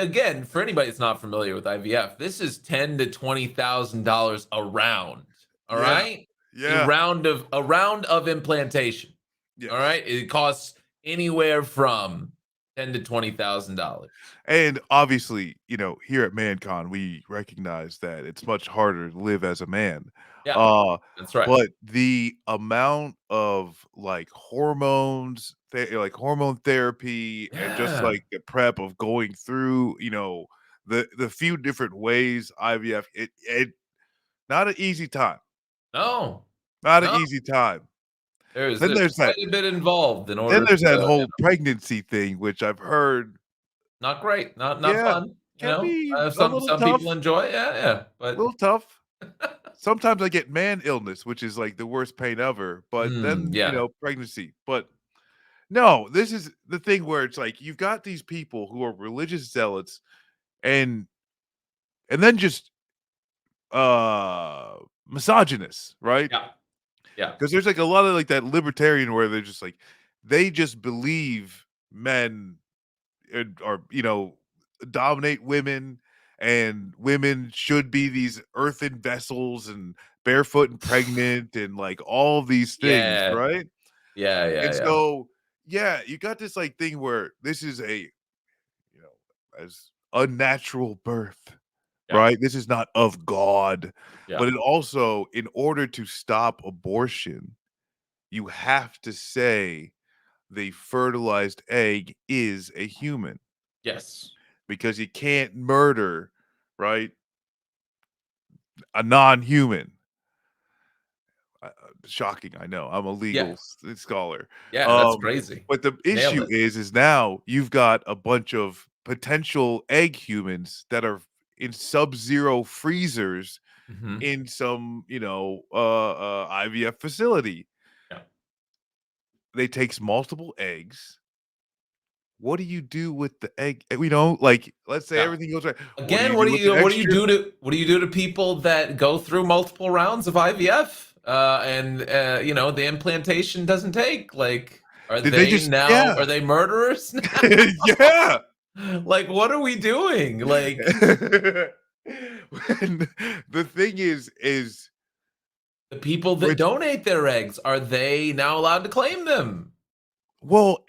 [SPEAKER 1] again for anybody that's not familiar with IVF. This is $10,000 to $20,000 a round. All
[SPEAKER 2] yeah,
[SPEAKER 1] right,
[SPEAKER 2] yeah,
[SPEAKER 1] a round of implantation.
[SPEAKER 2] yes,
[SPEAKER 1] All right, it costs anywhere from 10 to $20,000.
[SPEAKER 2] And obviously, here at ManCon, we recognize that it's much harder to live as a man.
[SPEAKER 1] Yeah,
[SPEAKER 2] Uh,
[SPEAKER 1] that's right.
[SPEAKER 2] but the amount of like hormone therapy, and just
[SPEAKER 1] Yeah.
[SPEAKER 2] like the prep of going through, the few different ways IVF, it not an easy time.
[SPEAKER 1] No,
[SPEAKER 2] Not an
[SPEAKER 1] no.
[SPEAKER 2] easy time.
[SPEAKER 1] There's
[SPEAKER 2] Then
[SPEAKER 1] there's
[SPEAKER 2] there's that
[SPEAKER 1] quite a bit involved in
[SPEAKER 2] then
[SPEAKER 1] order
[SPEAKER 2] there's that
[SPEAKER 1] to,
[SPEAKER 2] whole pregnancy thing, which I've heard,
[SPEAKER 1] not great, not
[SPEAKER 2] yeah,
[SPEAKER 1] fun,
[SPEAKER 2] can be a
[SPEAKER 1] Some
[SPEAKER 2] little
[SPEAKER 1] people
[SPEAKER 2] tough,
[SPEAKER 1] enjoy it, yeah,
[SPEAKER 2] a
[SPEAKER 1] but
[SPEAKER 2] little tough. Sometimes I get man illness, which is like the worst pain ever, but then,
[SPEAKER 1] yeah,
[SPEAKER 2] pregnancy. But no, this is the thing where it's like you've got these people who are religious zealots, and then just uh misogynists, right?
[SPEAKER 1] yeah, yeah,
[SPEAKER 2] Because there's like a lot of like that libertarian where they're just like they just believe men are, dominate women, and women should be these earthen vessels and barefoot and pregnant and like all these things,
[SPEAKER 1] yeah,
[SPEAKER 2] right?
[SPEAKER 1] yeah,
[SPEAKER 2] And
[SPEAKER 1] yeah, yeah,
[SPEAKER 2] so, yeah, you got this like thing where this is a, as unnatural birth,
[SPEAKER 1] yeah,
[SPEAKER 2] right? This is not of God,
[SPEAKER 1] yeah,
[SPEAKER 2] but it also, in order to stop abortion, you have to say the fertilized egg is a human,
[SPEAKER 1] yes,
[SPEAKER 2] because you can't murder, right, a non-human. Shocking, I know. I'm a
[SPEAKER 1] yeah,
[SPEAKER 2] legal scholar.
[SPEAKER 1] yeah, that's
[SPEAKER 2] Um,
[SPEAKER 1] crazy.
[SPEAKER 2] but the
[SPEAKER 1] Nailed
[SPEAKER 2] issue
[SPEAKER 1] it.
[SPEAKER 2] is now you've got a bunch of potential egg humans that are in sub-zero freezers
[SPEAKER 1] Mhm,
[SPEAKER 2] in some, IVF facility.
[SPEAKER 1] yeah,
[SPEAKER 2] They takes multiple eggs. What do you do with the egg? Like, let's say
[SPEAKER 1] yeah.
[SPEAKER 2] everything goes right. What do
[SPEAKER 1] Again,
[SPEAKER 2] you do with the extra?
[SPEAKER 1] what do you do to people that go through multiple rounds of IVF, and the implantation doesn't take? Like,
[SPEAKER 2] Did they just, yeah.
[SPEAKER 1] are they murderers now?
[SPEAKER 2] Yeah.
[SPEAKER 1] Like, what are we doing? Like,
[SPEAKER 2] When the thing is
[SPEAKER 1] the people that
[SPEAKER 2] which
[SPEAKER 1] donate their eggs, are they now allowed to claim them?
[SPEAKER 2] well,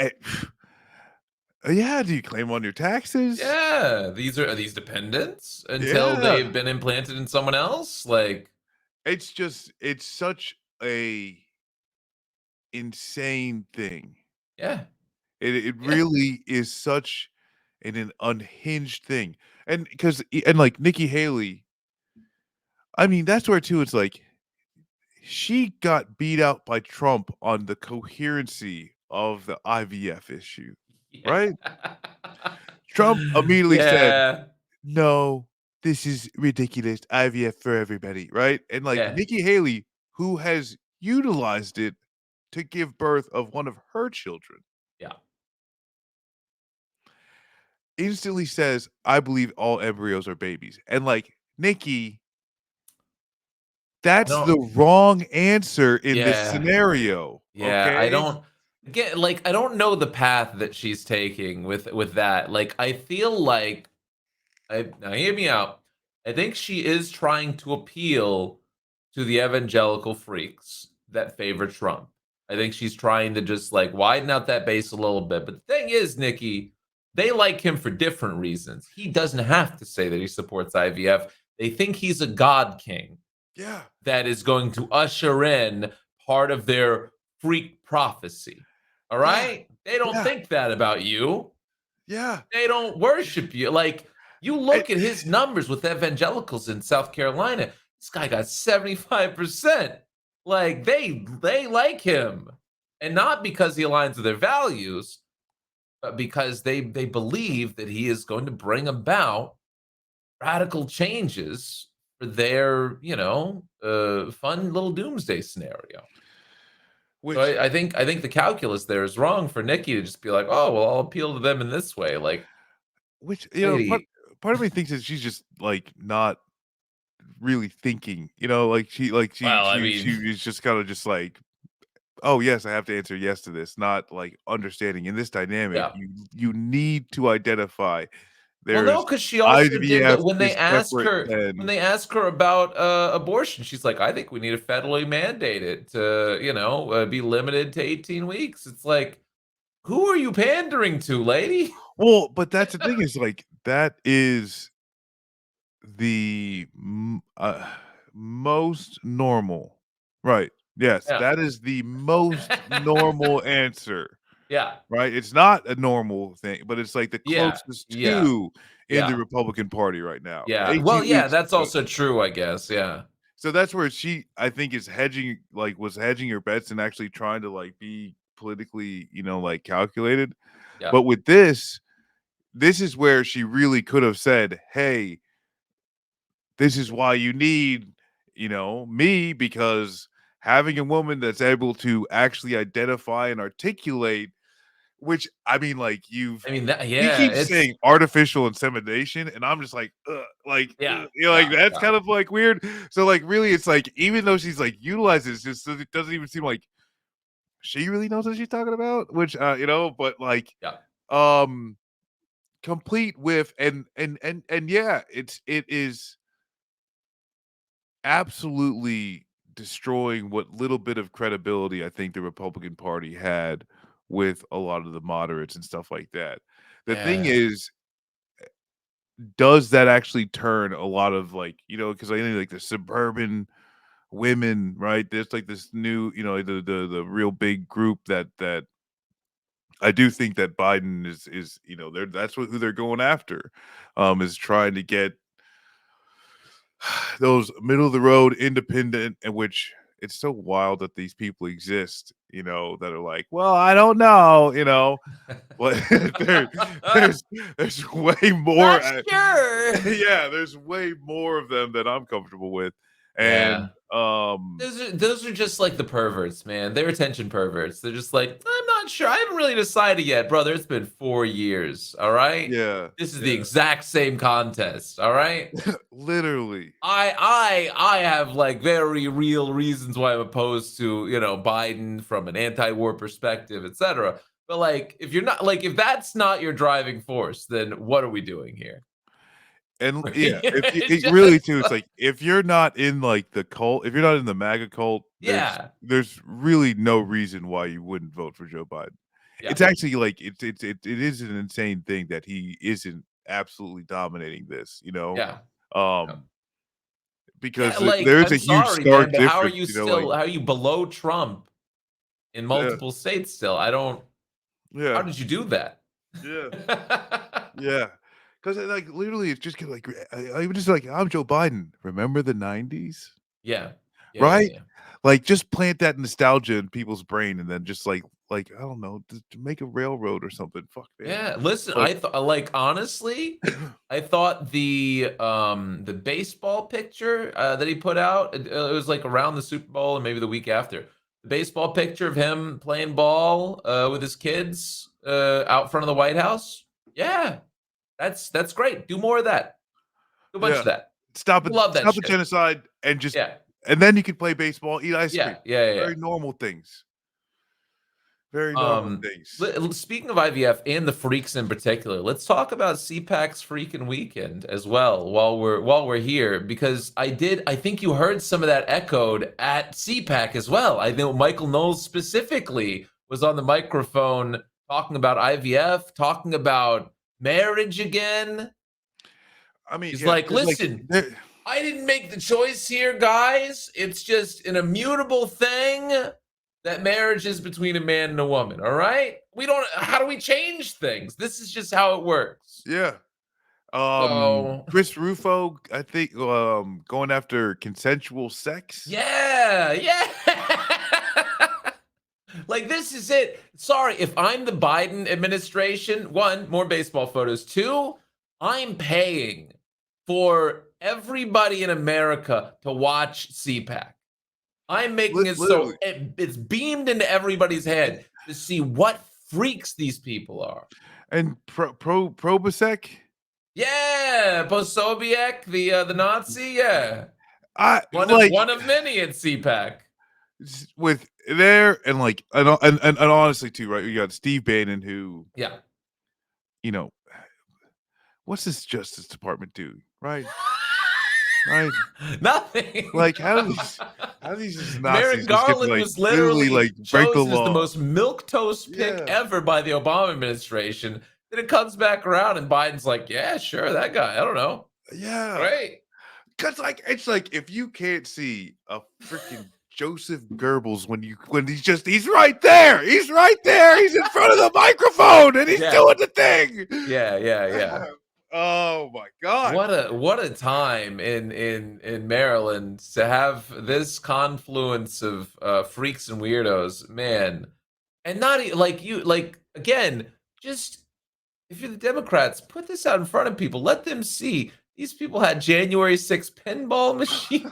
[SPEAKER 2] yeah, do you claim on your taxes?
[SPEAKER 1] Yeah, are these dependents until
[SPEAKER 2] Yeah.
[SPEAKER 1] they've been implanted in someone else? Like,
[SPEAKER 2] It's such a insane thing.
[SPEAKER 1] yeah,
[SPEAKER 2] It
[SPEAKER 1] yeah,
[SPEAKER 2] really is such an unhinged thing. And like Nikki Haley, I mean, that's where too it's like she got beat out by Trump on the coherency of the IVF issue,
[SPEAKER 1] yeah,
[SPEAKER 2] right? Trump immediately said,
[SPEAKER 1] yeah,
[SPEAKER 2] "No, this is ridiculous. IVF for everybody," right? And like
[SPEAKER 1] yeah,
[SPEAKER 2] Nikki Haley, who has utilized it to give birth of one of her children,
[SPEAKER 1] yeah.
[SPEAKER 2] instantly says, "I believe all embryos are babies." And like Nikki,
[SPEAKER 1] I
[SPEAKER 2] that's
[SPEAKER 1] don't.
[SPEAKER 2] the wrong answer in this
[SPEAKER 1] Yeah,
[SPEAKER 2] scenario.
[SPEAKER 1] yeah. I
[SPEAKER 2] Okay?
[SPEAKER 1] don't get like I don't know the path that she's taking with that. Like, I feel like now hear me out. I think she is trying to appeal to the evangelical freaks that favor Trump. I think she's trying to just like widen out that base a little bit. But the thing is, Nikki, they like him for different reasons. He doesn't have to say that he supports IVF. They think he's a God king
[SPEAKER 2] Yeah.
[SPEAKER 1] that is going to usher in part of their freak prophecy. All
[SPEAKER 2] Yeah.
[SPEAKER 1] right? They don't
[SPEAKER 2] Yeah.
[SPEAKER 1] think that about you.
[SPEAKER 2] Yeah.
[SPEAKER 1] They don't worship you. Like, you
[SPEAKER 2] I
[SPEAKER 1] look at his numbers with evangelicals in South Carolina. This guy got 75%. Like, they like him. And not because he aligns with their values, but because they believe that he is going to bring about radical changes for their, fun little doomsday scenario. So
[SPEAKER 2] which
[SPEAKER 1] I think the calculus there is wrong for Nikki to just be like, "Oh, well, I'll appeal to them in this way." Like,
[SPEAKER 2] which, part
[SPEAKER 1] lady,
[SPEAKER 2] part of me thinks that she's just, like, not really thinking, like,
[SPEAKER 1] well, I
[SPEAKER 2] she
[SPEAKER 1] mean,
[SPEAKER 2] is just kinda just like, "Oh, yes, I have to answer yes to this," not, like, understanding in this dynamic,
[SPEAKER 1] yeah.
[SPEAKER 2] you need to identify
[SPEAKER 1] Well, no,
[SPEAKER 2] there's
[SPEAKER 1] because she also did
[SPEAKER 2] IVF
[SPEAKER 1] that
[SPEAKER 2] is separate
[SPEAKER 1] when
[SPEAKER 2] than
[SPEAKER 1] they ask her about abortion. She's like, "I think we need to federally mandate it to, be limited to 18 weeks." It's like, who are you pandering to, lady?
[SPEAKER 2] Well, but that's the thing is, like, that is the most normal. Right. Yes,
[SPEAKER 1] Yeah.
[SPEAKER 2] that is the most normal answer,
[SPEAKER 1] Yeah.
[SPEAKER 2] right? It's not a normal thing, but it's, like, the
[SPEAKER 1] Yeah.
[SPEAKER 2] closest
[SPEAKER 1] Yeah.
[SPEAKER 2] to in the
[SPEAKER 1] Yeah.
[SPEAKER 2] Republican Party right now.
[SPEAKER 1] Yeah.
[SPEAKER 2] 18
[SPEAKER 1] Well, yeah,
[SPEAKER 2] weeks
[SPEAKER 1] that's
[SPEAKER 2] ago.
[SPEAKER 1] also true, I guess. Yeah.
[SPEAKER 2] So that's where she, I think, is hedging, like, was hedging her bets and actually trying to, like, be politically, like, calculated.
[SPEAKER 1] Yeah.
[SPEAKER 2] But with this is where she really could have said, "Hey, this is why you need, me, because having a woman that's able to actually identify and articulate," which, I mean, like,
[SPEAKER 1] I mean, that,
[SPEAKER 2] he
[SPEAKER 1] yeah,
[SPEAKER 2] keeps
[SPEAKER 1] it's
[SPEAKER 2] saying artificial insemination, and I'm just like, ugh, like,
[SPEAKER 1] yeah.
[SPEAKER 2] ugh, like,
[SPEAKER 1] Yeah.
[SPEAKER 2] that's
[SPEAKER 1] Yeah.
[SPEAKER 2] kind of, like, weird. So, like, really, it's like, even though she's, like, utilizes this, it doesn't even seem like she really knows what she's talking about, which, but, like,
[SPEAKER 1] Yeah.
[SPEAKER 2] um, complete with, and yeah, it is absolutely destroying what little bit of credibility I think the Republican Party had with a lot of the moderates and stuff like that. The thing
[SPEAKER 1] Yeah.
[SPEAKER 2] is, does that actually turn a lot of, like, because I think, like, the suburban women, right? There's, like, this new, the real big group that I do think that Biden is, they're that's who they're going after, is trying to get those middle of the road independent, and which it's so wild that these people exist, that are like, well, I don't know, but there's there's way more.
[SPEAKER 1] Not sure.
[SPEAKER 2] Yeah, there's way more of them that I'm comfortable with,
[SPEAKER 1] Yeah.
[SPEAKER 2] and
[SPEAKER 1] Those are just like the perverts, man. They're attention perverts. They're just like, I'm not sure. I haven't really decided yet, brother. It's been 4 years. All right.
[SPEAKER 2] yeah,
[SPEAKER 1] This is the
[SPEAKER 2] yeah,
[SPEAKER 1] exact same contest. All right.
[SPEAKER 2] literally,
[SPEAKER 1] I have like very real reasons why I'm opposed to, Biden from an anti-war perspective, etc. But like if you're not like if that's not your driving force, then what are we doing here?
[SPEAKER 2] and yeah, if you
[SPEAKER 1] It's
[SPEAKER 2] it really
[SPEAKER 1] just
[SPEAKER 2] too, it's like, if you're not in, like, the cult, if you're not in the MAGA cult,
[SPEAKER 1] yeah.
[SPEAKER 2] there's really no reason why you wouldn't vote for Joe Biden.
[SPEAKER 1] Yeah.
[SPEAKER 2] It's actually, like, it is an insane thing that he isn't absolutely dominating this,
[SPEAKER 1] Yeah. Yeah.
[SPEAKER 2] um,
[SPEAKER 1] Yeah,
[SPEAKER 2] because
[SPEAKER 1] like,
[SPEAKER 2] there's
[SPEAKER 1] I'm
[SPEAKER 2] a huge
[SPEAKER 1] sorry, man,
[SPEAKER 2] stark
[SPEAKER 1] but
[SPEAKER 2] difference, like,
[SPEAKER 1] how are you below Trump in
[SPEAKER 2] yeah,
[SPEAKER 1] multiple states still? I don't how
[SPEAKER 2] yeah,
[SPEAKER 1] did you do that?
[SPEAKER 2] yeah. Yeah, because, like, literally, it's just kinda like, I was just like, "I'm Joe Biden. Remember the '90s?"
[SPEAKER 1] Yeah. Yeah, yeah,
[SPEAKER 2] Right?
[SPEAKER 1] yeah.
[SPEAKER 2] Like, just plant that nostalgia in people's brain, and then just, like, I don't know, to make a railroad or something. Fuck, man.
[SPEAKER 1] Yeah, listen,
[SPEAKER 2] But
[SPEAKER 1] I thought like, honestly, I thought the baseball picture, that he put out, it was, like, around the Super Bowl and maybe the week after. The baseball picture of him playing ball, with his kids, out front of the White House. Yeah, that's great. Do more of that. Do a bunch
[SPEAKER 2] yeah,
[SPEAKER 1] of that. People love that
[SPEAKER 2] stop the
[SPEAKER 1] shit.
[SPEAKER 2] genocide,
[SPEAKER 1] Yeah.
[SPEAKER 2] and then you can play baseball, eat ice cream.
[SPEAKER 1] Yeah, yeah, yeah, yeah.
[SPEAKER 2] Very normal things. Very normal things.
[SPEAKER 1] Speaking of IVF and the freaks in particular, let's talk about CPAC's freaking weekend as well while we're here because I think you heard some of that echoed at CPAC as well. I know Michael Knowles specifically was on the microphone talking about IVF, talking about marriage again.
[SPEAKER 2] I mean,
[SPEAKER 1] He's
[SPEAKER 2] yeah,
[SPEAKER 1] like,
[SPEAKER 2] there's, like,
[SPEAKER 1] listen, I didn't make the choice here, guys. It's just an immutable thing that marriage is between a man and a woman. All right. How do we change things? This is just how it works.
[SPEAKER 2] yeah.
[SPEAKER 1] So,
[SPEAKER 2] Chris Rufo, I think, going after consensual sex.
[SPEAKER 1] yeah. Yeah. Like, this is it. Sorry. If I'm the Biden administration, one, more baseball photos. Two, I'm paying for everybody in America to watch CPAC. I'm making it so
[SPEAKER 2] Literally.
[SPEAKER 1] it's beamed into everybody's head to see what freaks these people are.
[SPEAKER 2] And Probosec?
[SPEAKER 1] Yeah, Posobiec, the Nazi, yeah.
[SPEAKER 2] I
[SPEAKER 1] One of
[SPEAKER 2] like
[SPEAKER 1] one of many at CPAC.
[SPEAKER 2] with there, and like, and honestly too, right? You got Steve Bannon, who,
[SPEAKER 1] Yeah.
[SPEAKER 2] you know, what's this Justice Department do? Right? Right?
[SPEAKER 1] Nothing.
[SPEAKER 2] Like, how How these just Nazis
[SPEAKER 1] Merrick
[SPEAKER 2] just get to
[SPEAKER 1] Garland was
[SPEAKER 2] literally
[SPEAKER 1] literally
[SPEAKER 2] break the
[SPEAKER 1] chosen as the
[SPEAKER 2] law.
[SPEAKER 1] most milquetoast pick
[SPEAKER 2] Yeah.
[SPEAKER 1] ever by the Obama administration. Then it comes back around, and Biden's like, "Yeah, sure, that guy. I don't know,
[SPEAKER 2] Yeah.
[SPEAKER 1] great."
[SPEAKER 2] Cause it's like if you can't see a freaking Joseph Goebbels when he's right there. He's right there. He's in front of the microphone and he's
[SPEAKER 1] Yeah,
[SPEAKER 2] doing the thing.
[SPEAKER 1] yeah, yeah, yeah.
[SPEAKER 2] Oh my God.
[SPEAKER 1] What a time in Maryland to have this confluence of freaks and weirdos, man. And not like you like again, just if you're the Democrats, put this out in front of people. Let them see these people had January 6th pinball machine.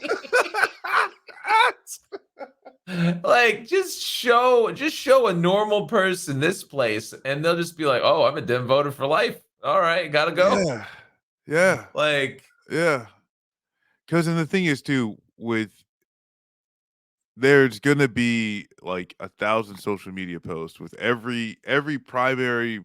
[SPEAKER 1] Like just show a normal person this place and they'll just be like, "Oh, I'm a Dem voter for life. All right, gotta go."
[SPEAKER 2] Yeah. Yeah.
[SPEAKER 1] Like,
[SPEAKER 2] Yeah. Cause and the thing is too, there's gonna be like 1,000 social media posts with every primary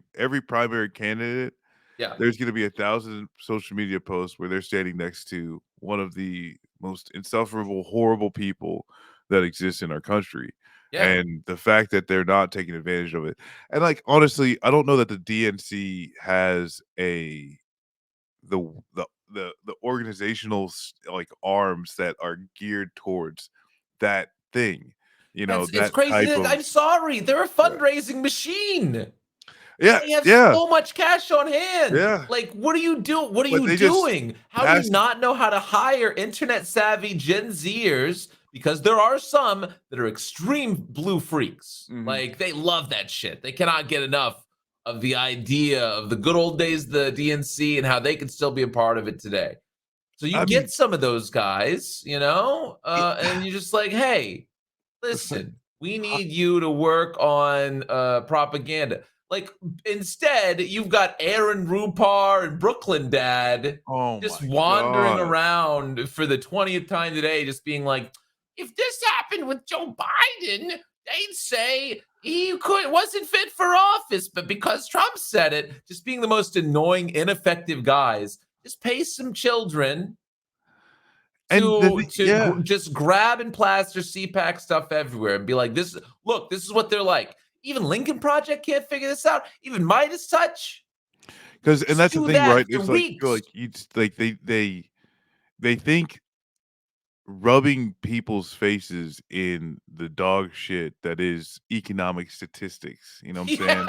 [SPEAKER 2] candidate.
[SPEAKER 1] yeah,
[SPEAKER 2] There's gonna be 1,000 social media posts where they're standing next to one of the most insufferable, horrible people that exists in our country,
[SPEAKER 1] yeah.
[SPEAKER 2] and the fact that they're not taking advantage of it. And honestly, I don't know that the DNC has the organizational arms that are geared towards that thing,
[SPEAKER 1] It's
[SPEAKER 2] that
[SPEAKER 1] crazy.
[SPEAKER 2] type of.
[SPEAKER 1] I'm sorry. They're a
[SPEAKER 2] Yeah.
[SPEAKER 1] fundraising machine.
[SPEAKER 2] Yeah,
[SPEAKER 1] They have
[SPEAKER 2] yeah,
[SPEAKER 1] so much cash on hand.
[SPEAKER 2] yeah,
[SPEAKER 1] Like, what are you doing? What are
[SPEAKER 2] but
[SPEAKER 1] you
[SPEAKER 2] they just
[SPEAKER 1] doing? How do you
[SPEAKER 2] pass.
[SPEAKER 1] not know how to hire internet savvy Gen Zers? Because there are some that are extreme blue freaks.
[SPEAKER 2] Mhm.
[SPEAKER 1] Like, they love that shit. They cannot get enough of the idea of the good old days, of the DNC, and how they can still be a part of it today. So you
[SPEAKER 2] I
[SPEAKER 1] get
[SPEAKER 2] mean,
[SPEAKER 1] some of those guys,
[SPEAKER 2] it
[SPEAKER 1] and you're just like, hey,
[SPEAKER 2] it's like,
[SPEAKER 1] listen, we
[SPEAKER 2] ho
[SPEAKER 1] need you to work on propaganda. Like instead, you've got Aaron Rupar and Brooklyn Dad
[SPEAKER 2] oh
[SPEAKER 1] just
[SPEAKER 2] my
[SPEAKER 1] wandering
[SPEAKER 2] god.
[SPEAKER 1] around for the 20th time today, just being like, if this happened with Joe Biden, they'd say wasn't fit for office, but because Trump said it, just being the most annoying, ineffective guys. Just pay some children
[SPEAKER 2] And the
[SPEAKER 1] to
[SPEAKER 2] thing yeah,
[SPEAKER 1] just grab and plaster CPAC stuff everywhere and be like, "This look, this is what they're like." Even Lincoln Project can't figure this out. Even Midas Touch,
[SPEAKER 2] and
[SPEAKER 1] just
[SPEAKER 2] that's the
[SPEAKER 1] do
[SPEAKER 2] thing,
[SPEAKER 1] that
[SPEAKER 2] right?
[SPEAKER 1] for
[SPEAKER 2] It's
[SPEAKER 1] weeks.
[SPEAKER 2] you just they think rubbing people's faces in the dog shit that is economic statistics, you know what I'm saying?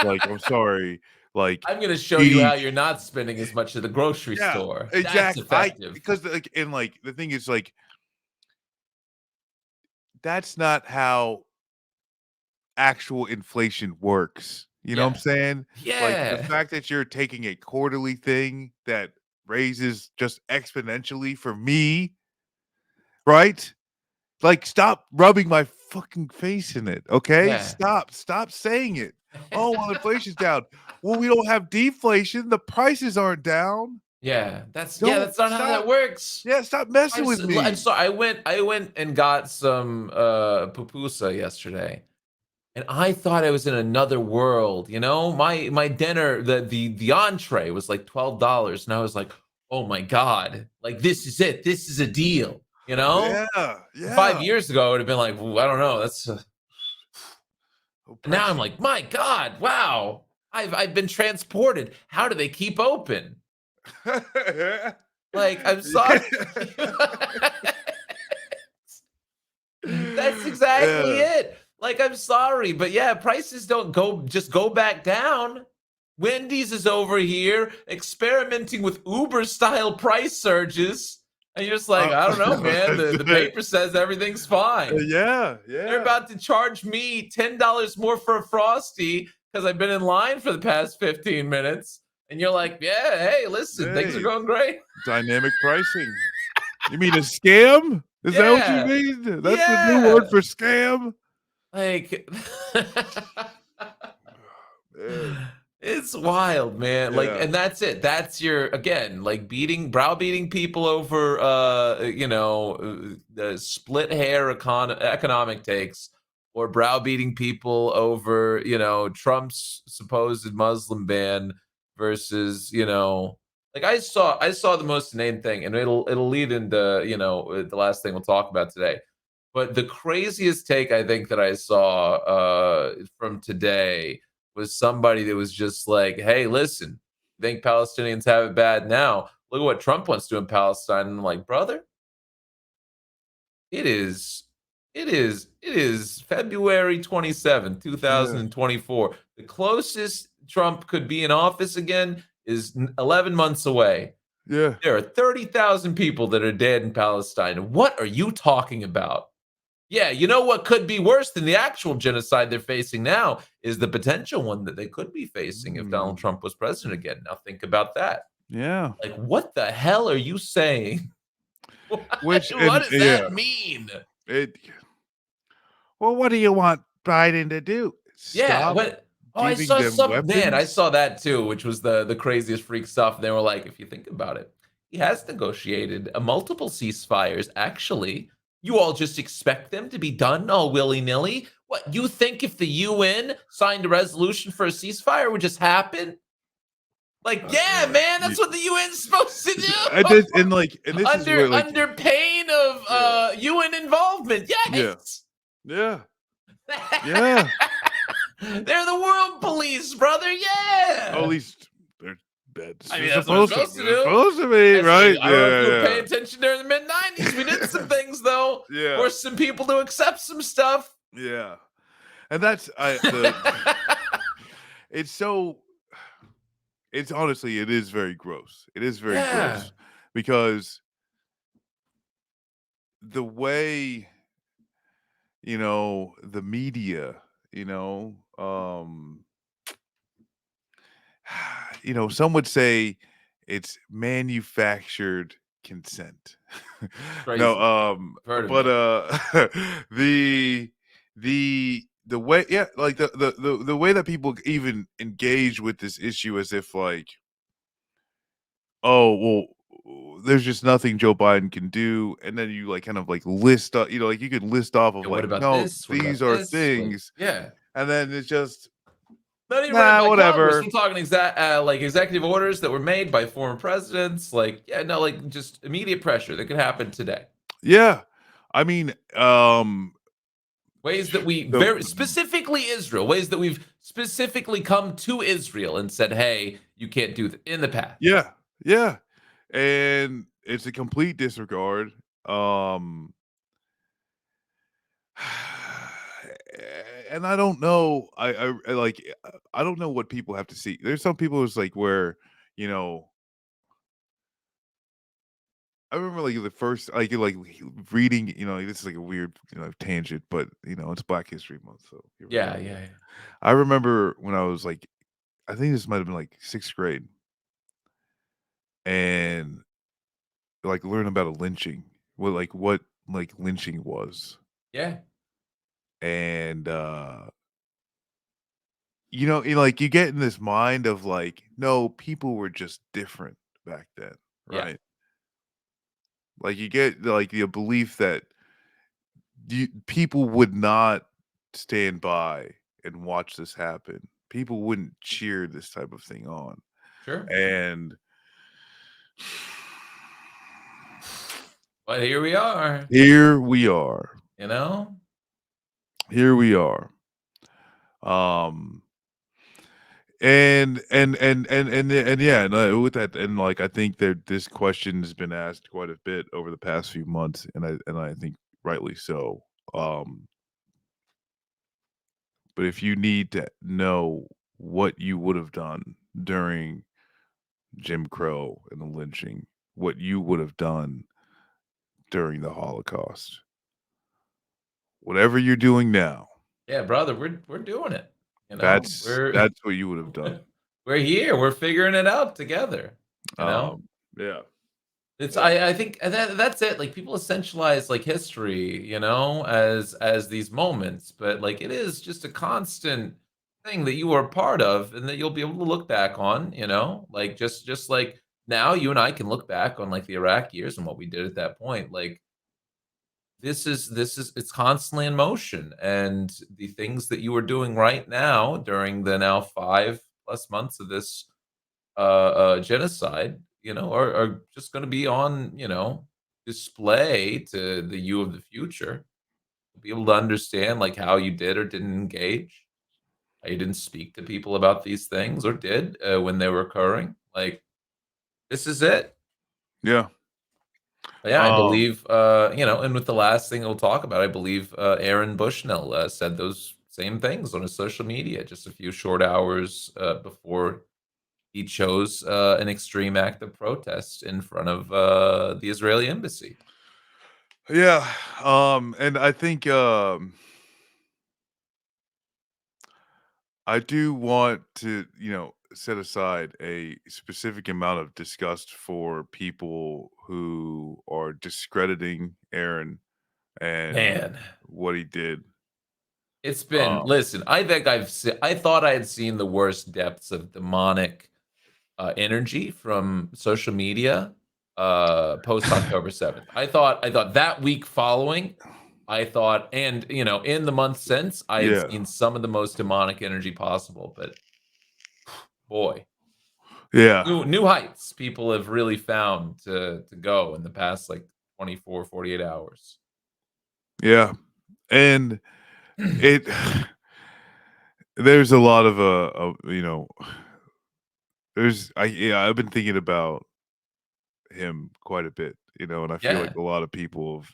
[SPEAKER 1] Yeah.
[SPEAKER 2] I'm sorry, like,
[SPEAKER 1] I'm gonna show you
[SPEAKER 2] eating
[SPEAKER 1] how you're not spending as much at the grocery
[SPEAKER 2] yeah,
[SPEAKER 1] store. That's
[SPEAKER 2] exactly.
[SPEAKER 1] effective.
[SPEAKER 2] Because, the thing is, that's not how actual inflation works, you know what I'm
[SPEAKER 1] Yeah.
[SPEAKER 2] saying? The
[SPEAKER 1] Yeah.
[SPEAKER 2] fact that you're taking a quarterly thing that raises just exponentially for me, right? Stop rubbing my fucking face in it, okay?
[SPEAKER 1] Yeah.
[SPEAKER 2] Stop saying it. "Oh, well, inflation's down." Well, we don't have deflation, the prices aren't down.
[SPEAKER 1] Yeah. That's
[SPEAKER 2] Don't
[SPEAKER 1] that's not how that
[SPEAKER 2] stop
[SPEAKER 1] works.
[SPEAKER 2] yeah, stop messing with
[SPEAKER 1] I'm
[SPEAKER 2] me.
[SPEAKER 1] sorry. I went and got some pupusa yesterday. And I thought I was in another world, you know? My dinner, the entree was like $12, and I was like, "Oh my god, like this is it. This is a deal," you know?
[SPEAKER 2] Yeah,
[SPEAKER 1] 5
[SPEAKER 2] yeah.
[SPEAKER 1] years ago, I would have been like, "Ooh, I don't know, that's" and now I'm
[SPEAKER 2] Oppression.
[SPEAKER 1] like, "My god, wow. I've been transported. How do they keep open?" Like, I'm sorry. That's exactly
[SPEAKER 2] Yeah.
[SPEAKER 1] it. Like, I'm sorry, but yeah, prices don't go back down. Wendy's is over here experimenting with Uber style price surges. And you're just like,
[SPEAKER 2] Uh,
[SPEAKER 1] I don't know, man. The paper says everything's fine.
[SPEAKER 2] yeah,
[SPEAKER 1] They're
[SPEAKER 2] yeah.
[SPEAKER 1] about to charge me $10 more for a Frosty because I've been in line for the past 15 minutes. And you're like, yeah, hey, listen, things are
[SPEAKER 2] Hey,
[SPEAKER 1] going great.
[SPEAKER 2] dynamic pricing. You mean a scam? Is that what you
[SPEAKER 1] Yeah.
[SPEAKER 2] mean? That's the new word
[SPEAKER 1] Yeah.
[SPEAKER 2] for scam?
[SPEAKER 1] Like
[SPEAKER 2] Man,
[SPEAKER 1] it's wild, man. Like,
[SPEAKER 2] yeah.
[SPEAKER 1] and that's it. That's your again, like browbeating people over the split hair economic takes, or browbeating people over, Trump's supposed Muslim ban versus, like I saw the most inane thing, and it'll lead into, the last thing we'll talk about today. But the craziest take I think that I saw from today was somebody that was just like, "Hey, listen, you think Palestinians have it bad now? Look at what Trump wants to do in Palestine." And I'm like, brother, it is, it is February 27th,
[SPEAKER 2] Yeah.
[SPEAKER 1] 2024. The closest Trump could be in office again is 11 months away.
[SPEAKER 2] Yeah.
[SPEAKER 1] There are 30,000 people that are dead in Palestine. What are you talking about? Yeah, you know what could be worse than the actual genocide they're facing now is the potential one that they could be facing if Donald
[SPEAKER 2] Mm.
[SPEAKER 1] Trump was president again. Now think about that.
[SPEAKER 2] Yeah.
[SPEAKER 1] Like, what the hell are you saying? What,
[SPEAKER 2] Which
[SPEAKER 1] what
[SPEAKER 2] and
[SPEAKER 1] does
[SPEAKER 2] yeah,
[SPEAKER 1] that mean?
[SPEAKER 2] it well, what do you want Biden to do?
[SPEAKER 1] Yeah,
[SPEAKER 2] Stop
[SPEAKER 1] what? Oh, I
[SPEAKER 2] giving
[SPEAKER 1] saw
[SPEAKER 2] them
[SPEAKER 1] some man, I
[SPEAKER 2] weapons?
[SPEAKER 1] saw that too, which was the craziest freak stuff. They were like, if you think about it, he has negotiated a multiple ceasefires. Actually, you all just expect them to be done all willy-nilly? What, you think if the UN signed a resolution for a ceasefire it would just happen? Like, yeah, man,
[SPEAKER 2] Ye
[SPEAKER 1] that's what the UN's supposed to
[SPEAKER 2] and
[SPEAKER 1] do.
[SPEAKER 2] this and, like and this is
[SPEAKER 1] under
[SPEAKER 2] where, like
[SPEAKER 1] under pain of
[SPEAKER 2] yeah,
[SPEAKER 1] UN involvement.
[SPEAKER 2] yeah,
[SPEAKER 1] Yes.
[SPEAKER 2] yeah, yeah.
[SPEAKER 1] They're the world police, brother.
[SPEAKER 2] At
[SPEAKER 1] Yeah.
[SPEAKER 2] least that's
[SPEAKER 1] I
[SPEAKER 2] they're
[SPEAKER 1] mean, that's what it's
[SPEAKER 2] supposed to
[SPEAKER 1] supposed
[SPEAKER 2] be.
[SPEAKER 1] to
[SPEAKER 2] They're
[SPEAKER 1] do.
[SPEAKER 2] supposed to be,
[SPEAKER 1] That's like,
[SPEAKER 2] right?
[SPEAKER 1] I don't know if
[SPEAKER 2] Yeah,
[SPEAKER 1] you were
[SPEAKER 2] yeah.
[SPEAKER 1] paying attention during the mid 90s. We did some things, though.
[SPEAKER 2] Yeah,
[SPEAKER 1] Forced some people to accept some stuff.
[SPEAKER 2] yeah. And that's I the it's so it's honestly, it is very gross. It is very
[SPEAKER 1] Yeah.
[SPEAKER 2] gross because the way, the media, you know, some would say it's manufactured consent. No,
[SPEAKER 1] Crazy. I've heard of
[SPEAKER 2] but
[SPEAKER 1] it.
[SPEAKER 2] the the way, yeah, like the way that people even engage with this issue as if like, oh well, there's just nothing Joe Biden can do, and then you like kind of like list up, like you could list off of
[SPEAKER 1] Yeah, what
[SPEAKER 2] like,
[SPEAKER 1] about
[SPEAKER 2] no,
[SPEAKER 1] this? What
[SPEAKER 2] these
[SPEAKER 1] about
[SPEAKER 2] are
[SPEAKER 1] this? Like,
[SPEAKER 2] things,
[SPEAKER 1] yeah.
[SPEAKER 2] and then it's just
[SPEAKER 1] Not even written
[SPEAKER 2] nah,
[SPEAKER 1] by Congress.
[SPEAKER 2] whatever.
[SPEAKER 1] We're talking like executive orders that were made by former presidents. Like, yeah, no, like just immediate pressure that could happen today.
[SPEAKER 2] Yeah, I mean,
[SPEAKER 1] Ways that we
[SPEAKER 2] the
[SPEAKER 1] very specifically Israel, ways that we've specifically come to Israel and said, "Hey, you can't do that," in the past.
[SPEAKER 2] yeah, yeah, and it's a complete disregard. Um, and I don't know. I like. I don't know what people have to see. There's some people who's like where you know. I remember like the first like reading. This is like a weird tangent, but it's Black History Month, so here we
[SPEAKER 1] Yeah,
[SPEAKER 2] go.
[SPEAKER 1] yeah, yeah.
[SPEAKER 2] I remember when I was like, I think this might have been like sixth grade, and like learn about a lynching, what like lynching was,
[SPEAKER 1] Yeah,
[SPEAKER 2] and like you get in this mind of like, no, people were just different back then,
[SPEAKER 1] yeah,
[SPEAKER 2] right? Like you get like the belief that people would not stand by and watch this happen. People wouldn't cheer this type of thing on,
[SPEAKER 1] sure.
[SPEAKER 2] and
[SPEAKER 1] But here we are,
[SPEAKER 2] here we are.
[SPEAKER 1] you know?
[SPEAKER 2] Here we are. Um and yeah, and with that, and like I think that this question has been asked quite a bit over the past few months, and I think rightly so. Um, but if you need to know what you would have done during Jim Crow and the lynching, what you would have done during the Holocaust, whatever you're doing now,
[SPEAKER 1] Yeah, brother, we're doing it. You know,
[SPEAKER 2] that's
[SPEAKER 1] we're
[SPEAKER 2] that's what you would have done.
[SPEAKER 1] we're here. We're figuring it out together. You know,
[SPEAKER 2] Yeah,
[SPEAKER 1] it's
[SPEAKER 2] yeah,
[SPEAKER 1] I think that's it. Like people essentialize like history, as these moments, but like it is just a constant thing that you are a part of and that you'll be able to look back on. Like just like now you and I can look back on like the Iraq years and what we did at that point. Like this is it's constantly in motion, and the things that you are doing right now during the now 5+ months of this genocide, are just going to be on, display to the you of the future. be able to understand like how you did or didn't engage, how you didn't speak to people about these things or did when they were occurring. Like this is it.
[SPEAKER 2] Yeah.
[SPEAKER 1] Yeah, I
[SPEAKER 2] Um,
[SPEAKER 1] believe, and with the last thing we'll talk about, I believe Aaron Bushnell said those same things on his social media just a few short hours before he chose an extreme act of protest in front of the Israeli embassy.
[SPEAKER 2] yeah. And I think I do want to, set aside a specific amount of disgust for people who are discrediting Aaron and
[SPEAKER 1] Man,
[SPEAKER 2] what he did.
[SPEAKER 1] it's been
[SPEAKER 2] Um,
[SPEAKER 1] listen. I thought I had seen the worst depths of demonic energy from social media post October 7th. I thought that week following, I thought, and in the month since, I had
[SPEAKER 2] yeah,
[SPEAKER 1] seen some of the most demonic energy possible. But boy,
[SPEAKER 2] yeah,
[SPEAKER 1] new heights people have really found to go in the past like 24, 48 hours.
[SPEAKER 2] yeah. And it, there's a lot I've been thinking about him quite a bit, and I feel like
[SPEAKER 1] Yeah,
[SPEAKER 2] a lot of people have,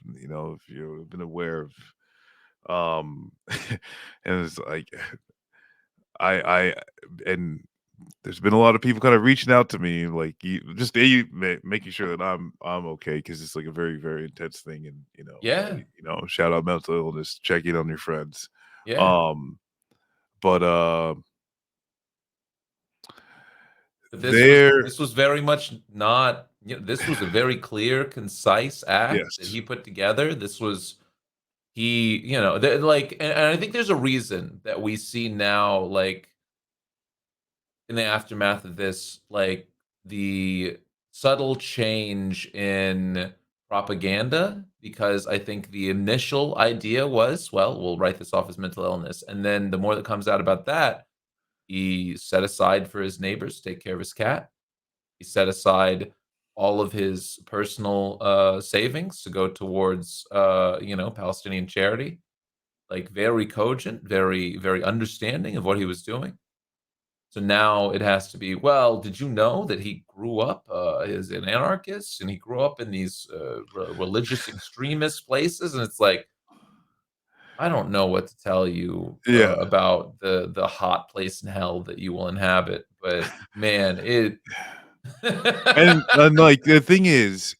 [SPEAKER 2] if you've been aware of, and it's like, I and there's been a lot of people kind of reaching out to me, like making sure that I'm okay because it's like a very very intense thing, and
[SPEAKER 1] yeah,
[SPEAKER 2] shout out mental illness, checking on your friends,
[SPEAKER 1] yeah.
[SPEAKER 2] um, but
[SPEAKER 1] But
[SPEAKER 2] there,
[SPEAKER 1] this was very much not. This was a very clear, concise act that
[SPEAKER 2] yes,
[SPEAKER 1] he put together. This was he, like, and I think there's a reason that we see now, like in the aftermath of this, like the subtle change in propaganda, because I think the initial idea was, well, we'll write this off as mental illness, and then the more that comes out about that, he set aside for his neighbors to take care of his cat. He set aside all of his personal savings to go towards Palestinian charity. Like very cogent, very very understanding of what he was doing. So now it has to be, well, did you know that he grew up as an anarchist and he grew up in these religious extremist places? And it's like, I don't know what to tell you
[SPEAKER 2] yeah,
[SPEAKER 1] about the hot place in hell that you will inhabit, but man, it
[SPEAKER 2] and like the thing is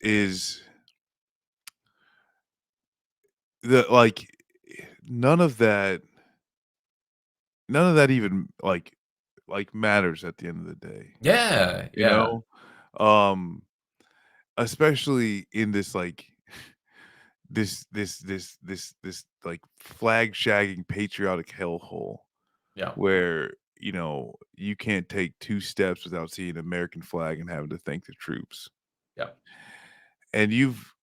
[SPEAKER 2] the like none of that none of that even matters at the end of the day,
[SPEAKER 1] Yeah,
[SPEAKER 2] you
[SPEAKER 1] yeah,
[SPEAKER 2] know? Um, especially in this like this like flag shagging patriotic hellhole
[SPEAKER 1] yeah,
[SPEAKER 2] where you can't take two steps without seeing an American flag and having to thank the troops.
[SPEAKER 1] yeah,
[SPEAKER 2] And you've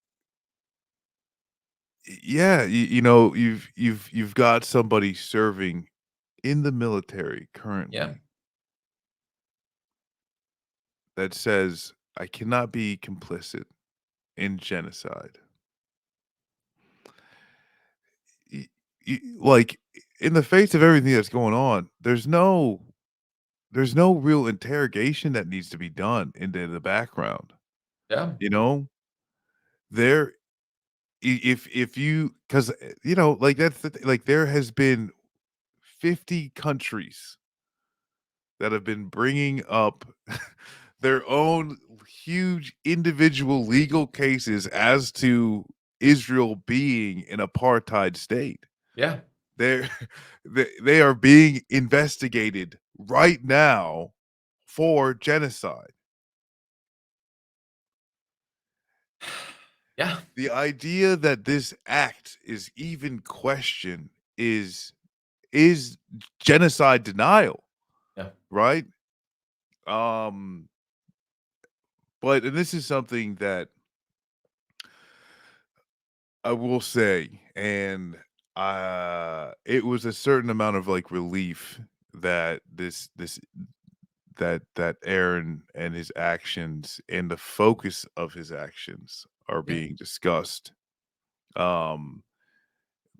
[SPEAKER 2] got somebody serving in the military
[SPEAKER 1] yeah,
[SPEAKER 2] currently that says, "I cannot be complicit in genocide." Y like, in the face of everything that's going on, there's no real interrogation that needs to be done into the background,
[SPEAKER 1] yeah,
[SPEAKER 2] you know? There I if you 'cause, like, that's like, there has been 50 countries that have been bringing up their own huge individual legal cases as to Israel being an apartheid state.
[SPEAKER 1] yeah.
[SPEAKER 2] They're they are being investigated right now for genocide.
[SPEAKER 1] Yeah,
[SPEAKER 2] The idea that this act is even questioned is genocide denial,
[SPEAKER 1] yeah,
[SPEAKER 2] right? Um, and this is something that I will say, and it was a certain amount of like relief that that Aaron and his actions and the focus of his actions are
[SPEAKER 1] yeah,
[SPEAKER 2] being discussed. Um,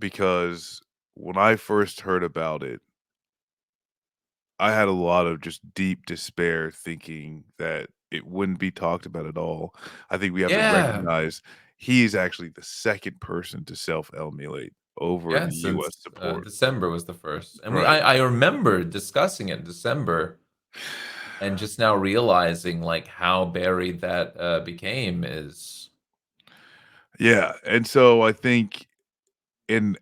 [SPEAKER 2] because when I first heard about it, I had a lot of just deep despair thinking that it wouldn't be talked about at all. I think we have to
[SPEAKER 1] Yeah.
[SPEAKER 2] recognize he is actually the second person to self-immolate over
[SPEAKER 1] Yeah,
[SPEAKER 2] the US
[SPEAKER 1] since,
[SPEAKER 2] support.
[SPEAKER 1] December was the first, and
[SPEAKER 2] Right.
[SPEAKER 1] I remember discussing it in December and just now realizing, like, how buried that, became is
[SPEAKER 2] Yeah, and so I think in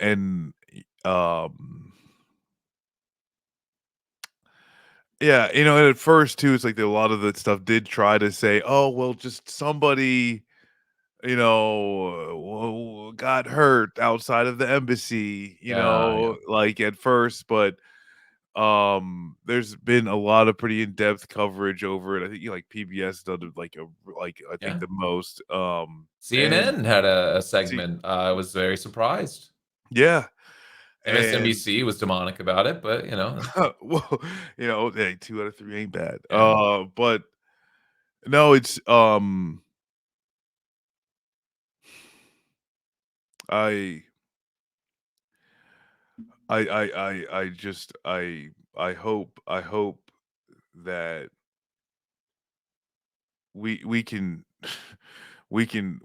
[SPEAKER 2] yeah, and at first too, it's like a lot of the stuff did try to say, "Oh, well, just somebody, got hurt outside of the embassy,"
[SPEAKER 1] yeah.
[SPEAKER 2] like at first, but there's been a lot of pretty in-depth coverage over it. I think like PBS did it like I think
[SPEAKER 1] Yeah.
[SPEAKER 2] the most and
[SPEAKER 1] CNN had a
[SPEAKER 2] see
[SPEAKER 1] segment, I was very surprised.
[SPEAKER 2] yeah, and
[SPEAKER 1] MSNBC was demonic about it, but,
[SPEAKER 2] well, hey, 2 out of 3 ain't bad.
[SPEAKER 1] yeah.
[SPEAKER 2] But no, it's I I just I hope that we can we can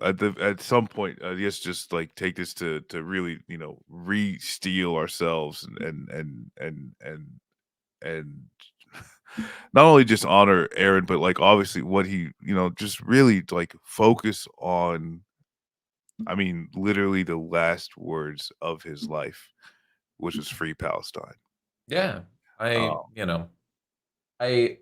[SPEAKER 2] at some point I guess just like take this to really re-steel ourselves and not only just honor Aaron but like obviously what he just really like focus on I mean literally the last words of his life which was free Palestine.
[SPEAKER 1] Yeah. I
[SPEAKER 2] Um,
[SPEAKER 1] you know, I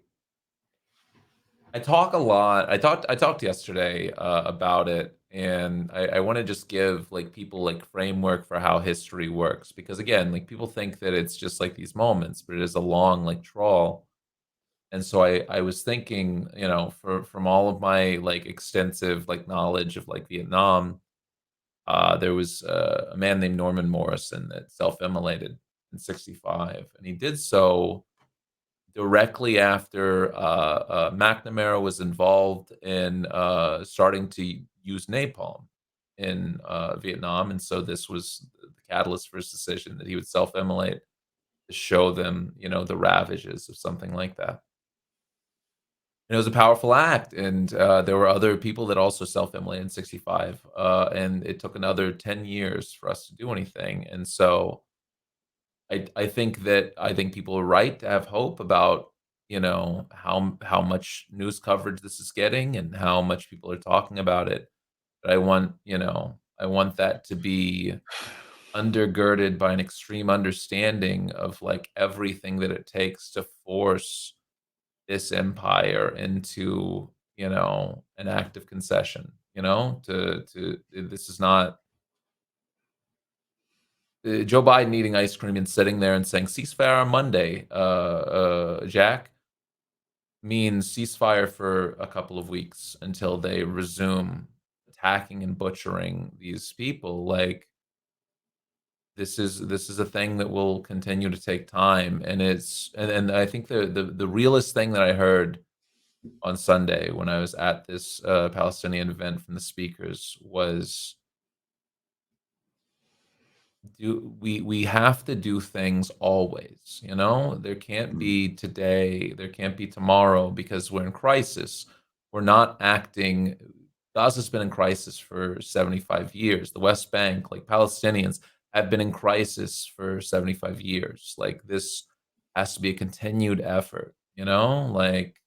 [SPEAKER 1] I talk a lot. I talked yesterday, about it, and I wanna just give, like, people, like, framework for how history works, because, again, like, people think that it's just, like, these moments, but it is a long, like, trawl, and so I was thinking, from all of my, like, extensive, like, knowledge of, like, Vietnam, there was, a man named Norman Morrison that self-immolated in '65, and he did so directly after McNamara was involved in starting to use napalm in Vietnam, and so this was the catalyst for his decision that he would self-immolate to show them, the ravages of something like that. And it was a powerful act, and there were other people that also self-immolated in '65, and it took another 10 years for us to do anything, and so I think people are right to have hope about, how much news coverage this is getting and how much people are talking about it. But I want that to be undergirded by an extreme understanding of, like, everything that it takes to force this empire into, an act of concession, to this is not Joe Biden eating ice cream and sitting there and saying, "Ceasefire on Monday, Jack," means ceasefire for a couple of weeks until they resume attacking and butchering these people. Like, this is a thing that will continue to take time, and and I think the realest thing that I heard on Sunday when I was at this, Palestinian event from the speakers was we have to do things always, there can't
[SPEAKER 2] mm,
[SPEAKER 1] be today, there can't be tomorrow, because we're in crisis. We're not acting. Gaza's been in crisis for 75 years. The West Bank, like, Palestinians have been in crisis for 75 years. Like, this has to be a continued effort, like,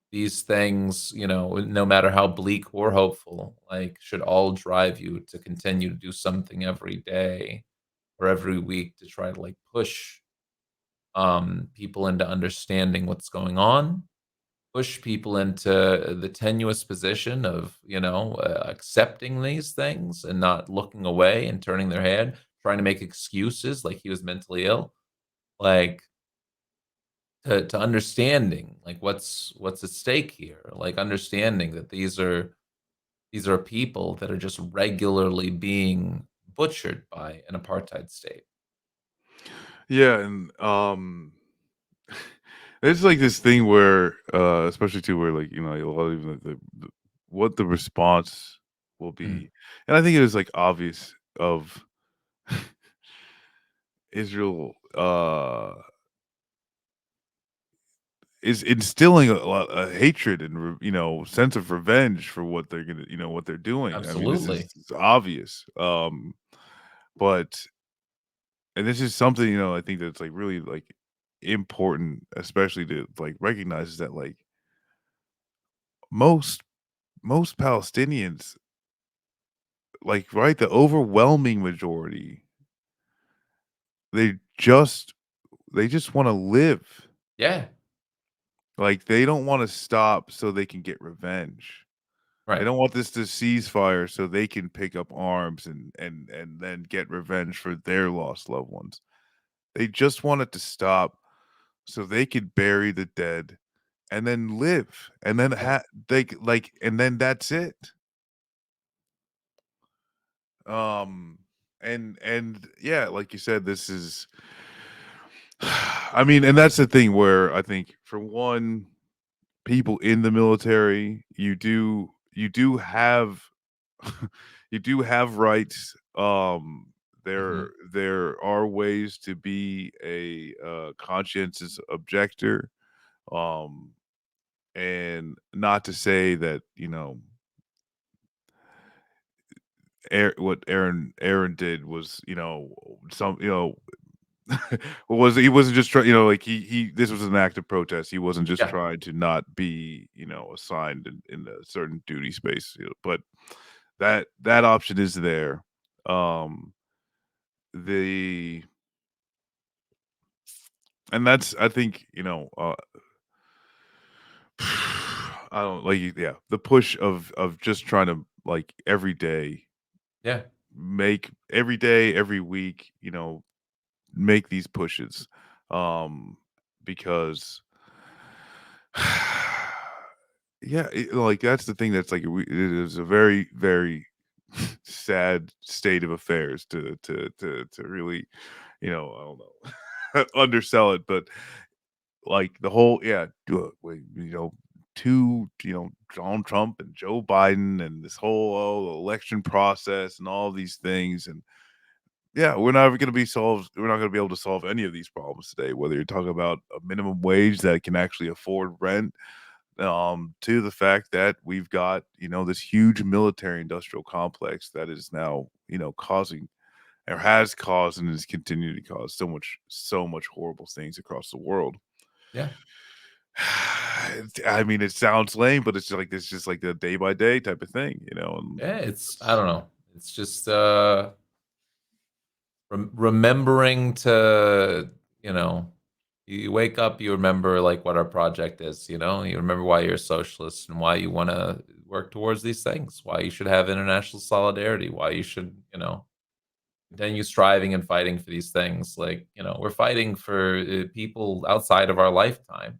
[SPEAKER 1] these things, no matter how bleak or hopeful, like, should all drive you to continue to do something every day or every week to try to, like, push people into understanding what's going on, push people into the tenuous position of, accepting these things and not looking away and turning their head, trying to make excuses like he was mentally ill, like, to understanding, like, what's at stake here, like, understanding that these are people that are just regularly being butchered by an apartheid state.
[SPEAKER 2] yeah, and it's like this thing where, especially too, where like a lot of what the response will
[SPEAKER 1] Mm.
[SPEAKER 2] be, and I think it was like obvious of Israel is instilling a lot of hatred and sense of revenge for what they're gonna what they're doing. I mean, this is
[SPEAKER 1] Absolutely.
[SPEAKER 2] it's obvious. But and this is something I think that's like really like important, especially to like recognize is that like most most Palestinians, like right, the overwhelming majority, they just they just want to live.
[SPEAKER 1] Yeah.
[SPEAKER 2] Like they don't want to stop so they can get revenge. They
[SPEAKER 1] Right.
[SPEAKER 2] don't want this to ceasefire so they can pick up arms and then get revenge for their lost loved ones. They just want it to stop so they could bury the dead and then live and then
[SPEAKER 1] Yep.
[SPEAKER 2] and then that's it. Um and yeah, like you said, this is I mean, and that's the thing where I think for one, people in the military, you do have you do have rights.
[SPEAKER 1] Mhm.
[SPEAKER 2] There are ways to be a conscientious objector. Um, and not to say that what Aaron did was some was he wasn't just trying like he this was an act of protest. He wasn't just
[SPEAKER 1] Yeah.
[SPEAKER 2] trying to not be assigned in a certain duty space. But that option is there. Um, the and that's I think I don't like yeah, the push of just trying to like every day
[SPEAKER 1] Yeah.
[SPEAKER 2] make every day, every week, make these pushes. Because yeah, like that's the thing that's like it is a very, very sad state of affairs to really, I don't know, undersell it, but like the whole yeah, to Donald Trump and Joe Biden and this whole election process and all these things and yeah, we're not gonna be able to solve any of these problems today, whether you're talking about a minimum wage that can actually afford rent, to the fact that we've got, this huge military industrial complex that is now, causing or has caused and is continuing to cause so much horrible things across the world.
[SPEAKER 1] Yeah.
[SPEAKER 2] I mean, it sounds lame, but it's just like the day by day type of thing, and
[SPEAKER 1] Yeah, I don't know. It's just, remembering to, you know, you wake up, you remember, like, what our project is, You remember why you're a socialist and why you wanna work towards these things, why you should have international solidarity, why you should, continue striving and fighting for these things, like, we're fighting for, people outside of our lifetime.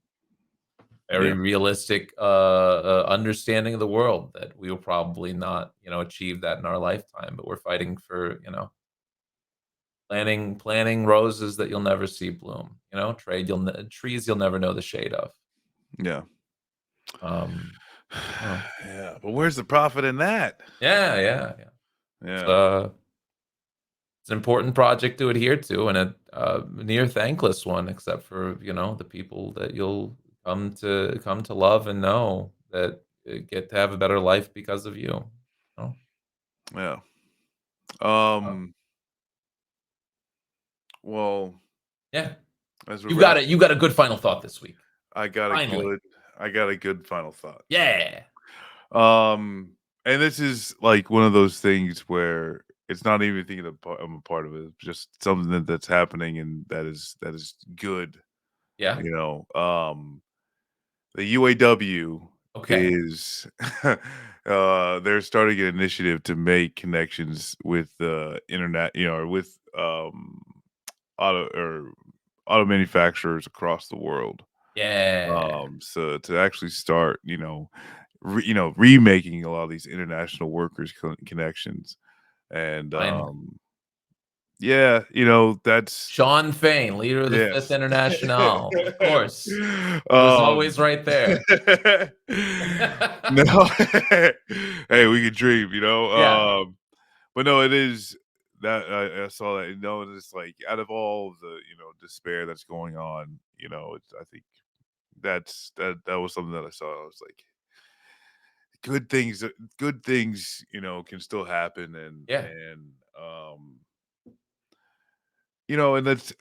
[SPEAKER 1] Very
[SPEAKER 2] yeah,
[SPEAKER 1] realistic, understanding of the world that we will probably not, achieve that in our lifetime, but we're fighting for, planting roses that you'll never see bloom, trees you'll never know the shade of.
[SPEAKER 2] yeah.
[SPEAKER 1] Um, uh,
[SPEAKER 2] Yeah, but where's the profit in that?
[SPEAKER 1] yeah, yeah, yeah. It's,
[SPEAKER 2] Yeah,
[SPEAKER 1] uh, it's an important project to adhere to and a, near thankless one, except for, the people that you'll come to love and know that, get to have a better life because of you, know?
[SPEAKER 2] yeah.
[SPEAKER 1] Uh,
[SPEAKER 2] Um, well,
[SPEAKER 1] yeah.
[SPEAKER 2] as we're
[SPEAKER 1] You got
[SPEAKER 2] wrapping,
[SPEAKER 1] it. You got a good final thought this week.
[SPEAKER 2] I got a
[SPEAKER 1] Finally.
[SPEAKER 2] good I got a good final thought.
[SPEAKER 1] Yeah.
[SPEAKER 2] Um, and this is like one of those things where it's not even thinking I'm a part of it. It's just something that's happening and that is good.
[SPEAKER 1] Yeah.
[SPEAKER 2] You know, the UAW
[SPEAKER 1] Okay.
[SPEAKER 2] is they're starting an initiative to make connections with the internet, or with auto or auto manufacturers across the world.
[SPEAKER 1] Yeah.
[SPEAKER 2] So to actually start, remaking a lot of these international workers connections, and
[SPEAKER 1] Finally.
[SPEAKER 2] yeah, that's
[SPEAKER 1] Sean Fain, leader of the Fifth
[SPEAKER 2] yes.
[SPEAKER 1] International. Of course. He was always
[SPEAKER 2] um,
[SPEAKER 1] right there.
[SPEAKER 2] no, hey, we could dream,
[SPEAKER 1] Yeah.
[SPEAKER 2] but no, it is. that I saw that, and it's like out of all the despair that's going on, I think that was something that I saw. I was like, good things, can still happen,
[SPEAKER 1] Yeah.
[SPEAKER 2] and that's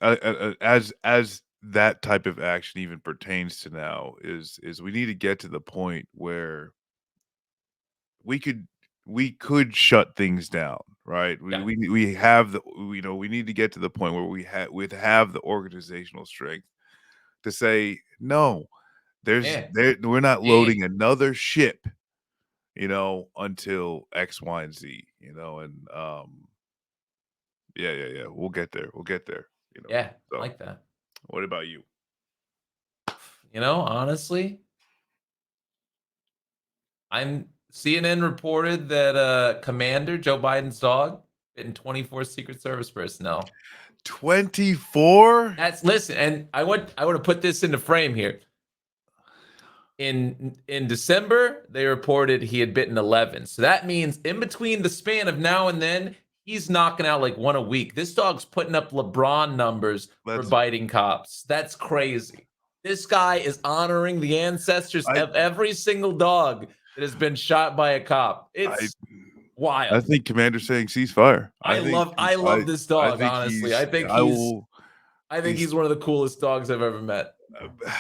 [SPEAKER 2] as that type of action even pertains to now is we need to get to the point where we could we could shut things down, right?
[SPEAKER 1] Yeah.
[SPEAKER 2] We have we need to get to the point where we have the organizational strength to say no.
[SPEAKER 1] Yeah.
[SPEAKER 2] We're not
[SPEAKER 1] Yeah.
[SPEAKER 2] loading another ship, until X, Y, and Z, and yeah. We'll get there. We'll get there.
[SPEAKER 1] Yeah. I
[SPEAKER 2] So
[SPEAKER 1] like that.
[SPEAKER 2] what about you?
[SPEAKER 1] Honestly, CNN reported that Commander Joe Biden's dog bitten 24 Secret Service personnel.
[SPEAKER 2] 24?
[SPEAKER 1] Listen, and I want to put this into frame here. In December, they reported he had bitten 11. So that means in between the span of now and then, he's knocking out like one a week. This dog's putting up LeBron numbers for
[SPEAKER 2] That's
[SPEAKER 1] biting cops. That's crazy. This guy is honoring the ancestors
[SPEAKER 2] I
[SPEAKER 1] of every single dog that has been shot by a cop.
[SPEAKER 2] I
[SPEAKER 1] It's
[SPEAKER 2] I
[SPEAKER 1] wild.
[SPEAKER 2] think Commander's saying ceasefire.
[SPEAKER 1] I love this
[SPEAKER 2] I
[SPEAKER 1] dog,
[SPEAKER 2] think
[SPEAKER 1] honestly.
[SPEAKER 2] I will
[SPEAKER 1] I think
[SPEAKER 2] he's
[SPEAKER 1] he's one of the coolest dogs I've ever met.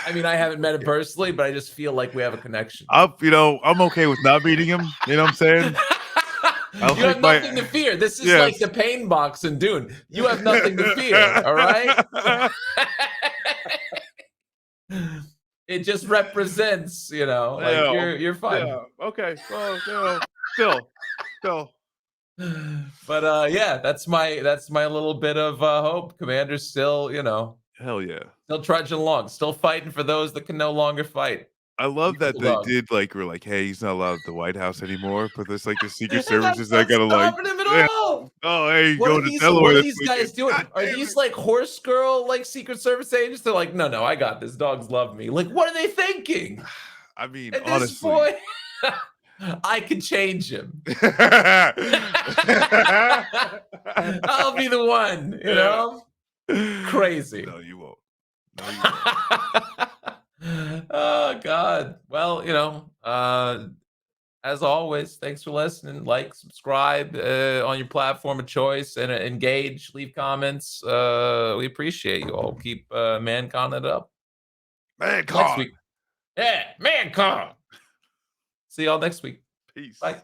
[SPEAKER 1] I mean, I haven't met him personally, but I just feel like we have a connection.
[SPEAKER 2] I'm okay with not beating him. You know what I'm saying? I
[SPEAKER 1] You have
[SPEAKER 2] like my
[SPEAKER 1] nothing to fear. This is like the
[SPEAKER 2] yes.
[SPEAKER 1] pain box in Dune. You have nothing to fear, all right? It just represents, like
[SPEAKER 2] Yeah,
[SPEAKER 1] you're fine.
[SPEAKER 2] yeah. Okay. Well, still.
[SPEAKER 1] But yeah, that's my little bit of hope. Commander's still,
[SPEAKER 2] Hell yeah.
[SPEAKER 1] still trudging along, still fighting for those that can no longer fight.
[SPEAKER 2] I love that
[SPEAKER 1] Beautiful
[SPEAKER 2] they
[SPEAKER 1] dog.
[SPEAKER 2] did we're like, hey, he's not allowed at the White House anymore, but there's the Secret
[SPEAKER 1] And
[SPEAKER 2] Services
[SPEAKER 1] that's
[SPEAKER 2] that
[SPEAKER 1] not
[SPEAKER 2] gotta
[SPEAKER 1] stopping him at
[SPEAKER 2] yeah.
[SPEAKER 1] all.
[SPEAKER 2] Oh, hey, you
[SPEAKER 1] What are
[SPEAKER 2] going to
[SPEAKER 1] these
[SPEAKER 2] Delaware this
[SPEAKER 1] guys
[SPEAKER 2] weekend.
[SPEAKER 1] doing?
[SPEAKER 2] God
[SPEAKER 1] Are
[SPEAKER 2] damn
[SPEAKER 1] these
[SPEAKER 2] it.
[SPEAKER 1] like horse girl like Secret Service agents? They're like, no, I got this. Dogs love me. Like, what are they thinking?
[SPEAKER 2] I mean,
[SPEAKER 1] At this
[SPEAKER 2] honestly.
[SPEAKER 1] point, I could change him. I'll be the one, Crazy.
[SPEAKER 2] No, you won't. No, you won't.
[SPEAKER 1] Oh God. Well, as always, thanks for listening. Like, subscribe on your platform of choice, and engage. Leave comments. We appreciate you all. Keep ManCon it up. Next
[SPEAKER 2] ManCon.
[SPEAKER 1] week. Yeah, ManCon. See y'all next week.
[SPEAKER 2] Peace.
[SPEAKER 1] Bye.